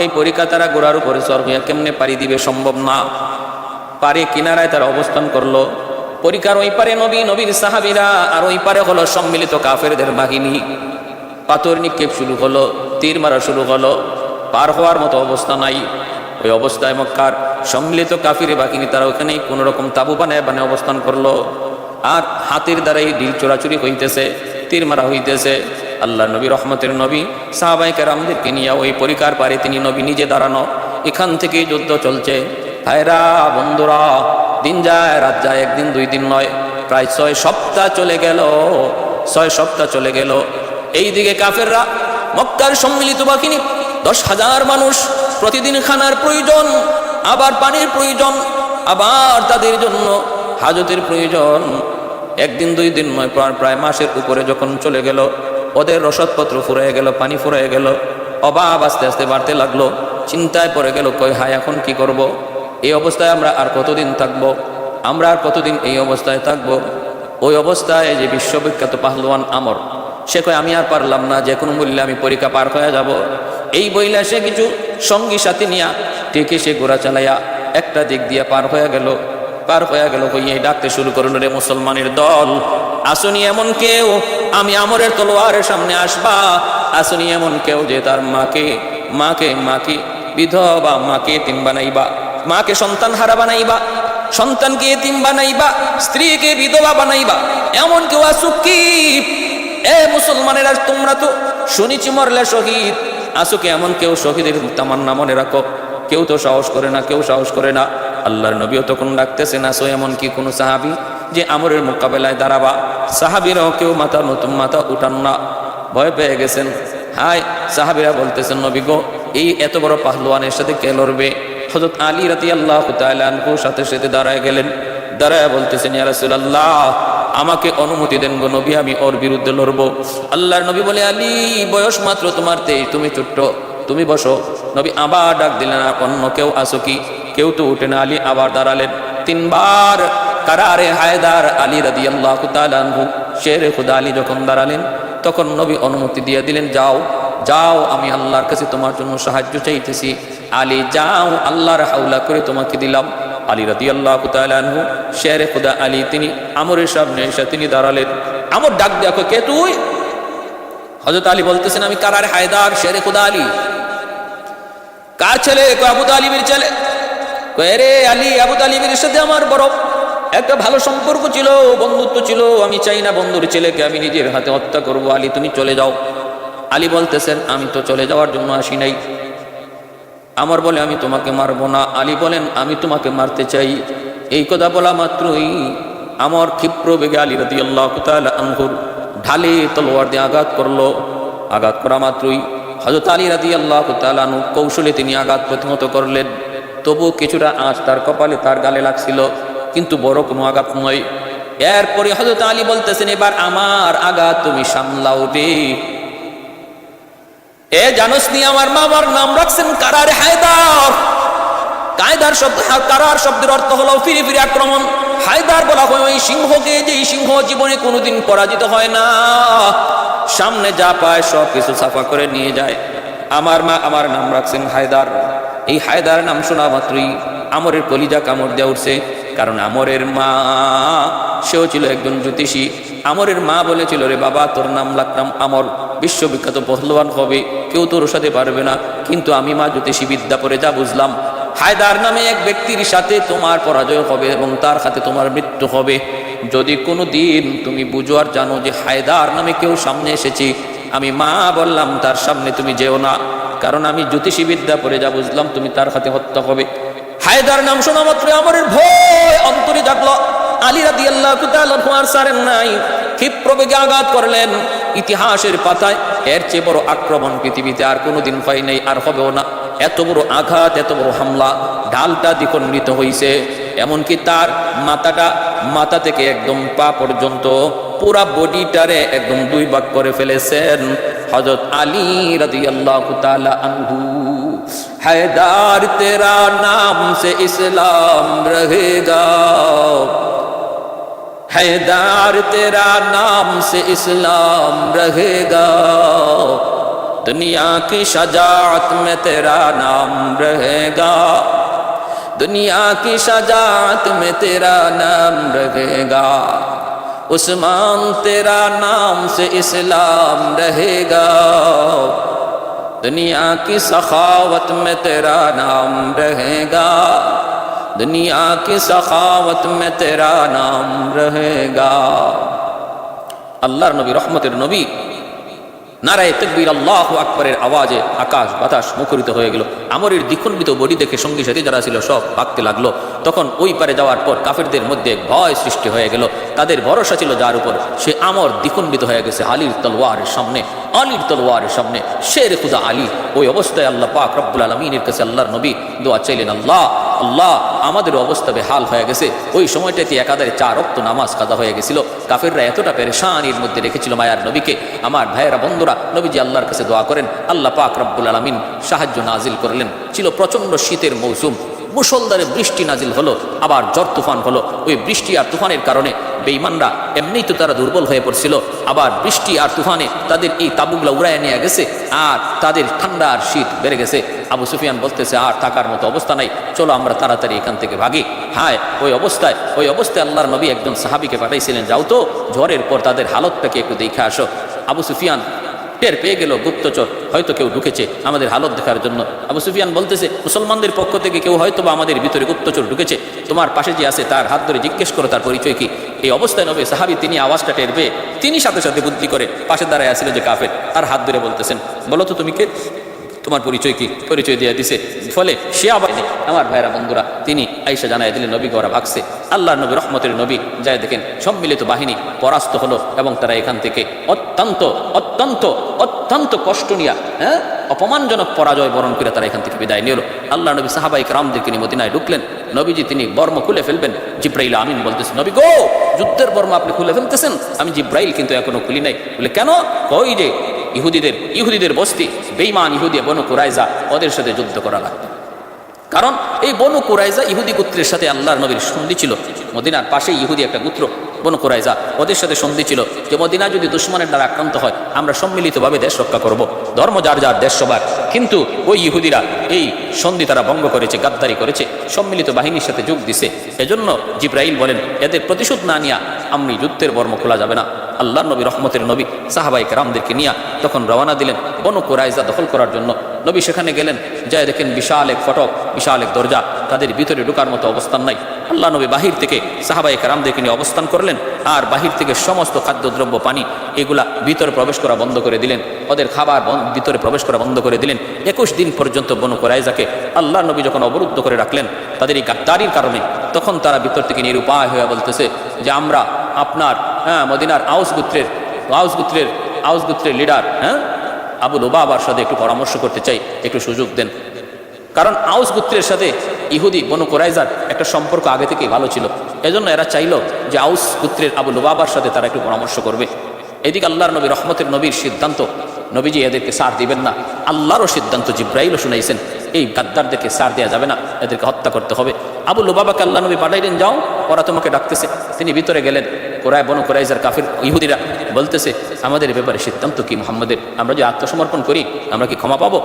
এই পরীক্ষা তারা গোড়ার উপরে চর হইয়া কেমনে পাড়ি দিবে সম্ভব না। পারে কিনারায় তারা অবস্থান করলো। পরিকার ওই পারে নবী, নবীর সাহাবীরা, আর ওই পারে হলো সম্মিলিত কাফেরদের বাহিনী। পাথর নিক্ষেপ শুরু হলো, তীর মারা শুরু হলো, পার হওয়ার মতো অবস্থা নাই। ওই অবস্থায় মক্কার সম্মিলিত কাফির বাহিনী তারা ওখানেই কোনো রকম তাবু বানায় অবস্থান করলো। আর হাতের দ্বারাই ঢিল চোরাচুরি হইতেছে, তীর মারা হইতেছে। আল্লাহ নবী, রহমতের নবী, সাহাবায়ে কেরামদেরকে নিয়ে ওই পরিকার পারে তিনি নবী নিজে দাঁড়ানো। এখান থেকে যুদ্ধ চলছে। ভাইরা, বন্ধুরা, দিন যায় রাত যায়, একদিন দুই দিন নয়, প্রায় 6 সপ্তাহ চলে গেল। 6 সপ্তাহ চলে গেল। এইদিকে কাফেররা, মক্কার সম্মিলিত বাহিনী 10,000 মানুষ, প্রতিদিন খানার প্রয়োজন, আবার পানির প্রয়োজন, আবার তাদের জন্য হাজতের প্রয়োজন। একদিন দুই দিন নয়, প্রায় মাসের উপরে যখন চলে গেল, ওদের রসদপত্র ফুরাইয়া গেল, পানি ফুরাইয়া গেল, অভাব আস্তে আস্তে বাড়তে লাগলো। চিন্তায় পড়ে গেল, কই হায় এখন কি করব? এই অবস্থায় আমরা আর কতদিন থাকব? আমরা আর কতদিন এই অবস্থায় থাকব? ওই অবস্থায় যে বিশ্ববিখ্যাত পাহলওয়ান আমর, সে কয় আমি আর পারলাম না, যে কোনো মূল্যে আমি পরীক্ষা পার হয়ে যাব। এই বইলা সে কিছু সঙ্গী সাথী নিয়া টেকে সে ঘোড়া চালাইয়া একটা দিক দিয়ে পার হয়ে গেল। হইয়ে ডাকতে শুরু করল, রে মুসলমানের দল, আসুনি এমন কেউ, আমি আমরের তলোয়ারের সামনে আসবা। আসুনি এমন কেউ যে তার মাকে বিধবা, মাকে এতিম বানাইবা, মাকে সন্তান হারা বানাইবা, সন্তানকে এতিম বানাইবা, স্ত্রীকে বিধবা বানাইবা, এমন কেউ আসুক কি? এ মুসলমানেরা, তোমরা তো শুনেছি মরলে শহীদ, আসুকে এমন কেউ শহীদের তামান্না মনে রাখো। কেউ তো সাহস করে না, কেউ সাহস করে না। আল্লাহর নবীও তখন ডাকতেছেন, আসো এমন কি কোনো সাহাবি যে আমরের মোকাবেলায় দাঁড়াবা? সাহাবিরাও কেউ নতুন মাথা উঠান না, ভয় পেয়ে গেছেন। হায়, সাহাবিরা বলতেছেন, নবী গো, এই এত বড় পাহলওয়ানের সাথে কে লড়বে? হযরত আলী রাদিয়াল্লাহু তাআলা আনহুর সাথে দাঁড়ায় গেলেন। দাঁড়ায় বলতেছেন, ইয়া রাসূলুল্লাহ, আমাকে অনুমতি দেন গো নবী, আমি ওর বিরুদ্ধে লড়বো। আল্লাহর নবী বলে, আলী, বয়স মাত্র তোমার 23, তুমি ছোট্ট, তুমি বসো। নবী আবার ডাক দিলেন, আর অন্য কেউ আসো কি? কেউ তো উঠে না। আলী আবার দাঁড়ালেন। 3 বার কারারে হায়দার আলী রাদিয়াল্লাহু তাআলা আনহু, শেরে খুদা আলী যখন দাঁড়ালেন, তখন নবী অনুমতি দিয়ে দিলেন, যাও যাও, আমি আল্লাহর কাছে তোমার জন্য সাহায্য চাইতেছি। আলী যাও, আল্লাহর হাওলা করে তোমাকে দিলাম। আলী রাদিয়াল্লাহু তাআলা আনহু, শেরে খুদা আলী, তিনি আমরের সামনে এসে তিনি দাঁড়ালেন। আমর ডাক দেখো, কে তুই? হযরত আলী বলতেছেন, আমি কারারে হায়দার, শেরে খুদা আলী। কার ছেলে? আবু তালিবের ছেলে। রে আলী, আবু তালিবের সাথে আমার বড় একটা ভালো সম্পর্ক ছিল, বন্ধুত্ব ছিল। আমি চাই না বন্ধুর ছেলেকে আমি নিজের হাতে হত্যা করবো। আলী, তুমি চলে যাও। আলী বলতেছেন, আমি তো চলে যাওয়ার জন্য আসি নাই। আমর বলে, আমি তোমাকে মারবো না। আলী বলেন, আমি তোমাকে মারতে চাই। এই কথা বলা মাত্রই আমর ক্ষিপ্র বেগে আলী রাদিয়াল্লাহু তাআলা আনহুর ঢালে তলোয়ার দিয়ে আঘাত করলো। আঘাত করা মাত্রই হযরত আলী রাদিয়াল্লাহু তাআলা আনহু কৌশলে তিনি আঘাত প্রতিহত করলেন। তবু কিছুটা আঁচ তার কপালে, তার গালে লাগছিল, কিন্তু বড় কোনো আঘাত নয়। এরপরে হযরত আলী বলতেছেন, এবার আমার আঘাত তুমি সামলাও রে। জানোস নি আমার মামার নাম রাখছেন কারার হায়দার। কারার শব্দের অর্থ হলো ফিরে ফিরে আক্রমণ। হায়দার বলা হয় ওই সিংহকে, যে সিংহ জীবনে কোনোদিন পরাজিত হয় না, সামনে যা পায় সব কিছু সাফা করে নিয়ে যায়। আমার মা আমার নাম রাখছেন হায়দার। এই হায়দার নাম শোনা মাত্রই আমরের কলিজা কামড় দেওয়া উঠছে। কারণ আমরের মা, সেও ছিল একজন জ্যোতিষী। আমরের মা বলেছিল, রে বাবা, তোর নাম রাখলাম আমর, বিশ্ববিখ্যাত পহলওয়ান হবে, কেউ তোর সাথে পারবে না। কিন্তু আমি মা জ্যোতিষী বিদ্যা পড়ে যা বুঝলাম, হায়দার নামে এক ব্যক্তির সাথে তোমার পরাজয় হবে এবং তার হাতে তোমার মৃত্যু হবে। যদি কোনো দিন তুমি বুঝো আর জানো যে হায়দার নামে কেউ সামনে এসেছে, আমি মা বললাম তার সামনে তুমি যেও না, কারণ আমি জ্যোতিষী বিদ্যা পড়ে যা বুঝলাম তুমি তার হাতে হত্যা হবে। হায়দার নাম শোনা মাত্র আমরের ভয় অন্তরে জাগলো। আলী রাদিয়াল্লাহু তাআলা আর সারেন নাই, ক্ষিপ্র বেগে আঘাত করলেন। ইতিহাসের পাতায় এর চেয়ে বড় আক্রমণ পৃথিবীতে আর কোনোদিন পাই নাই, আর হবেও না। এত বড় আঘাত, এত বড় হামলা, ঢালটা দ্বিখণ্ডিত হয়েছে। এমনকি তার মাথা থেকে একদম পা পর্যন্ত পুরা বডিটারে একদম 2 ভাগ করে ফেলেছেন হযরত আলী রাদিয়াল্লাহু তাআলা আনহু। हैदर तेरा नाम से इस्लाम रहेगा, हैदर तेरा नाम से इस्लाम रहेगा, दुनिया की शजाअत में तेरा नाम रहेगा, दुनिया की शजाअत में तेरा नाम रहेगा, उस्मान तेरा नाम से इस्लाम रहेगा, दुनिया की सखावत में तेरा नाम रहेगा, दुनिया की सखावत में तेरा नाम रहेगा। আল্লাহর নবী, রহমতের নবী, নারায়ে তাকবীর আল্লাহু আকবারের আওয়াজে আকাশ বাতাস মুখরিত হয়ে গেল। আমরের দ্বিখণ্ডিত বডি দেখে সঙ্গী সাথী যারা ছিল সব ভাগতে লাগলো। তখন ওই পারে যাওয়ার পর কাফেরদের মধ্যে ভয় সৃষ্টি হয়ে গেল। তাদের ভরসা ছিল যার উপর, সে আমর দ্বিখণ্ডিত হয়ে গেছে আলীর তলোয়ারের সামনে, আলীর তলোয়ারের সামনে শেরে খুদা আলী। ওই অবস্থায় আল্লাহ পাক রব্বুল আলামিনের কাছে আল্লাহর নবী দোয়া চাইলেন, আল্লাহ আল্লাহ আমাদের অবস্থা বেহাল হয়ে গেছে। ওই সময়টাতে একাধারে 4 ওয়াক্ত নামাজ কাজা হয়ে গেছিল। কাফেররা এতটা পেরেশানির মধ্যে রেখেছিল মায়ার নবীকে। আমার ভাইয়েরা, বন্ধুরা, নবীজি আল্লাহর কাছে দোয়া করেন, আল্লাহ পাক রব্বুল আলামিন সাহায্য নাজিল করলেন। ছিল প্রচণ্ড শীতের মৌসুম, মুষলধারে বৃষ্টি নাজিল হলো, আবার ঝড় তুফান হলো। ওই বৃষ্টি আর তুফানের কারণে বেঈমানরা এমনিই তো তারা দুর্বল হয়ে পড়ছিল, আবার বৃষ্টি আর তুফানে তাদের এই তাবুগুলা উড়ায় নিয়ে গেছে, আর তাদের ঠান্ডা আর শীত বেড়ে গেছে। আবু সুফিয়ান বলতেছে, আর থাকার মতো অবস্থা নাই, চলো আমরা তাড়াতাড়ি এখান থেকে ভাগি। হায়, ওই অবস্থায় আল্লাহর নবী একজন সাহাবীকে পাঠাইছিলেন, যাও তো ঝড়ের পর তাদের হালতটাকে একটু দেখে আসো। আবু সুফিয়ান টের পেয়ে গেল গুপ্তচর হয়তো কেউ ঢুকেছে আমাদের হালত দেখার জন্য। আবু সুফিয়ান বলতেছে, মুসলমানদের পক্ষ থেকে কেউ হয়তো বা আমাদের ভিতরে গুপ্তচর ঢুকেছে, তোমার পাশে যে আছে তার হাত ধরে জিজ্ঞেস করো তার পরিচয় কি। এই অবস্থায় নবী সাহাবী তিনি আওয়াজটা টের পেয়ে তিনি সাথে সাথে বুদ্ধি করে পাশে দাঁড়ায় আসলে যে কাফের, তার হাত ধরে বলতেছেন, বলো তো তুমি কে, তোমার পরিচয় কি। পরিচয় দিয়ে দিছে, ফলে সে আবার আমার ভাইরা, বন্ধুরা, তিনি আয়েশা জানায় দিলেন নবীকে ওরা ভাগছে। আল্লাহ নবী, রহমতের নবী, যায় দেখেন সম্মিলিত বাহিনী পরাস্ত হলো এবং তারা এখান থেকে অত্যন্ত অত্যন্ত অত্যন্ত কষ্ট নিয়ে, অপমানজনক পরাজয় বরণ করে তারা এখান থেকে বিদায় নিল। আল্লাহ নবী সাহাবায়ে কেরামদেরকে নিয়ে মদিনায় ঢুকলেন। নবীজি তিনি বর্ম খুলে ফেলবেন, জিব্রাইল আমিন বলতেছে, নবী গো, যুদ্ধের বর্ম আপনি খুলে ফেলতেছেন, আমি জিব্রাইল কিন্তু এখনো খুলি নাই। বলে কেন? কই যে ইহুদিদের বস্তি, বেঈমান ইহুদি বনু কুরাইজা, ওদের সাথে যুদ্ধ করা লাগবে। কারণ এই বনু কুরাইজা ইহুদি গোত্রের সাথে আল্লাহর নবীর সন্ধি ছিল। মদিনার পাশেই ইহুদি একটা গোত্র বনু কুরাইজা, ওদের সাথে সন্ধি ছিল যে মদিনা যদি দুশমনের দ্বারা আক্রান্ত হয় আমরা সম্মিলিতভাবে দেশ রক্ষা করব, ধর্ম যার যার দেশ সবার। কিন্তু ওই ইহুদিরা এই সন্ধি তারা ভঙ্গ করেছে, গাদ্দারি করেছে, সম্মিলিত বাহিনীর সাথে যোগ দিছে। এজন্য জিব্রাইল বলেন, এদের প্রতিশোধ না নিয়ে আমি যুদ্ধের বর্ম খোলা যাবে না। আল্লাহর নবী, রহমতের নবী, সাহাবায়ে কেরামদেরকে নিয়ে তখন রওনা দিলেন বনু কুরাইজা দখল করার জন্য। নবী সেখানে গেলেন, যায় দেখেন বিশাল এক ফটক, বিশাল এক দরজা, তাদের ভিতরে ঢোকার মতো অবস্থান নাই। আল্লাহ নবী বাহির থেকে সাহাবায়ে কেরামদেরকে নিয়ে অবস্থান করলেন, আর বাহির থেকে সমস্ত খাদ্যদ্রব্য, পানি, এগুলা ভিতরে প্রবেশ করা বন্ধ করে দিলেন। ওদের খাবার ভিতরে প্রবেশ করা বন্ধ করে দিলেন। 21 দিন পর্যন্ত বনু কুরাইজাকে আল্লাহ নবী যখন অবরুদ্ধ করে রাখলেন তাদের এই গাদ্দারির কারণে, তখন তারা ভিতর থেকে নিরুপায় হয়ে বলতেছে যে আমরা আপনার মদিনার আউস গোত্রের লিডার আবু লুবাবার সাথে একটু পরামর্শ করতে চাই, একটু সুযোগ দেন। কারণ আউস গোত্রের সাথে ইহুদি বনু কুরাইজার একটা সম্পর্ক আগে থেকেই ভালো ছিল, এজন্য এরা চাইল যে আউস গোত্রের আবু লুবাবার সাথে তারা একটু পরামর্শ করবে। এদিকে আল্লাহর নবী, রহমতের নবীর সিদ্ধান্ত, নবীজি এদেরকে সার দিবেন না। আল্লাহরও সিদ্ধান্ত জিব্রাইলও শুনাইছেন, এই গাদ্দারদেরকে সার দেওয়া যাবে না, এদেরকে হত্যা করতে হবে। আবু লুবাবাকে আল্লাহ নবী পাঠাইলেন, যাও, ওরা তোমাকে ডাকতেছে। তিনি ভিতরে গেলেন। বনু কুরাইজার কাফির ইহুদিরা বলতেছে, আমাদের ব্যাপারে সিদ্ধান্ত কি মুহাম্মদের? আমরা যে আত্মসমর্পণ করি আমরা কি ক্ষমা পাবো?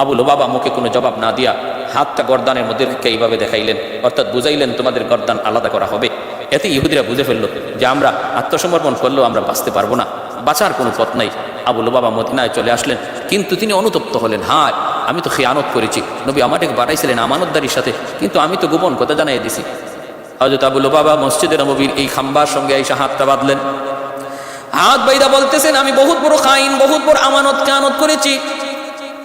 আবু লুবাবা মুখে কোনো জবাব না দিয়া হাতটা গর্দানের মধ্যে রেখে এইভাবে দেখাইলেন, অর্থাৎ বুঝাইলেন তোমাদের গর্দান আলাদা করা হবে। এতে ইহুদিরা বুঝে ফেললো যে আমরা আত্মসমর্পণ করলেও আমরা বাঁচতে পারবো না, বাঁচার কোনো পথ নাই। আবু লুবাবা মদিনায় চলে আসলেন, কিন্তু তিনি অনুতপ্ত হলেন, হায় আমি তো খেয়ানত করেছি, নবী আমাকে পাঠাইছিলেন আমানতদারির সাথে, কিন্তু আমি তো গোপন কথা জানাই দিছি। হযরত আবু লুবাবা মসজিদে নববীর এই খাম্বার সঙ্গে এসে হাতটা বাঁধলেন। হাত বাইদা বলতেছেন, আমি বহুত বড় খাইন, বহুত বড় আমানত করেছি,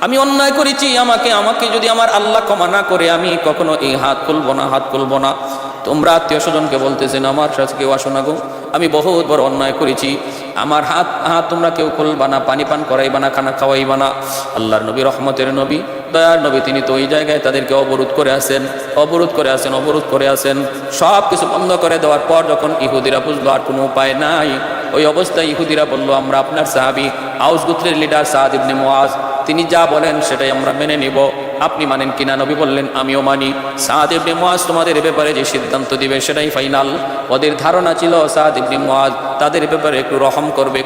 আমি অন্যায় করেছি, আমাকে যদি আমার আল্লাহ ক্ষমা না করে আমি কখনো এই হাত খুলবো না। তোমরা আত্মীয় স্বজনকে বলতেছেন, আমার সাথে কেউ আসো না গো, আমি বহুত বড় অন্যায় করেছি, আমার হাত তোমরা কেউ খুলবা না, পানি পান করাইবা না, খানা খাওয়াইবা না। আল্লাহর নবী, রহমতের নবী, দয়ার নবী, তিনি তো ওই জায়গায় তাদেরকে অবরোধ করে আসেন। সব কিছু বন্ধ করে দেওয়ার পর যখন ইহুদিরা বুঝলো আর কোনো উপায় নাই, ওই অবস্থায় ইহুদিরা বলল, আমরা আপনার সাহাবী আউস গোত্রের লিডার সাদ ইবনে মুআজ, তিনি যা বলেন সেটাই আমরা মেনে নিব, আপনি মানেন কিনা? নবী বললেন, আমিও মানি। সাদ ইবনে মুআজ তোমাদের ব্যাপারে যে সিদ্ধান্ত দিবে সেটাই ফাইনাল। ওদের ধারণা ছিল সাদ ইবনে মুআজ তাদের ব্যাপারে একটু রহম করবে,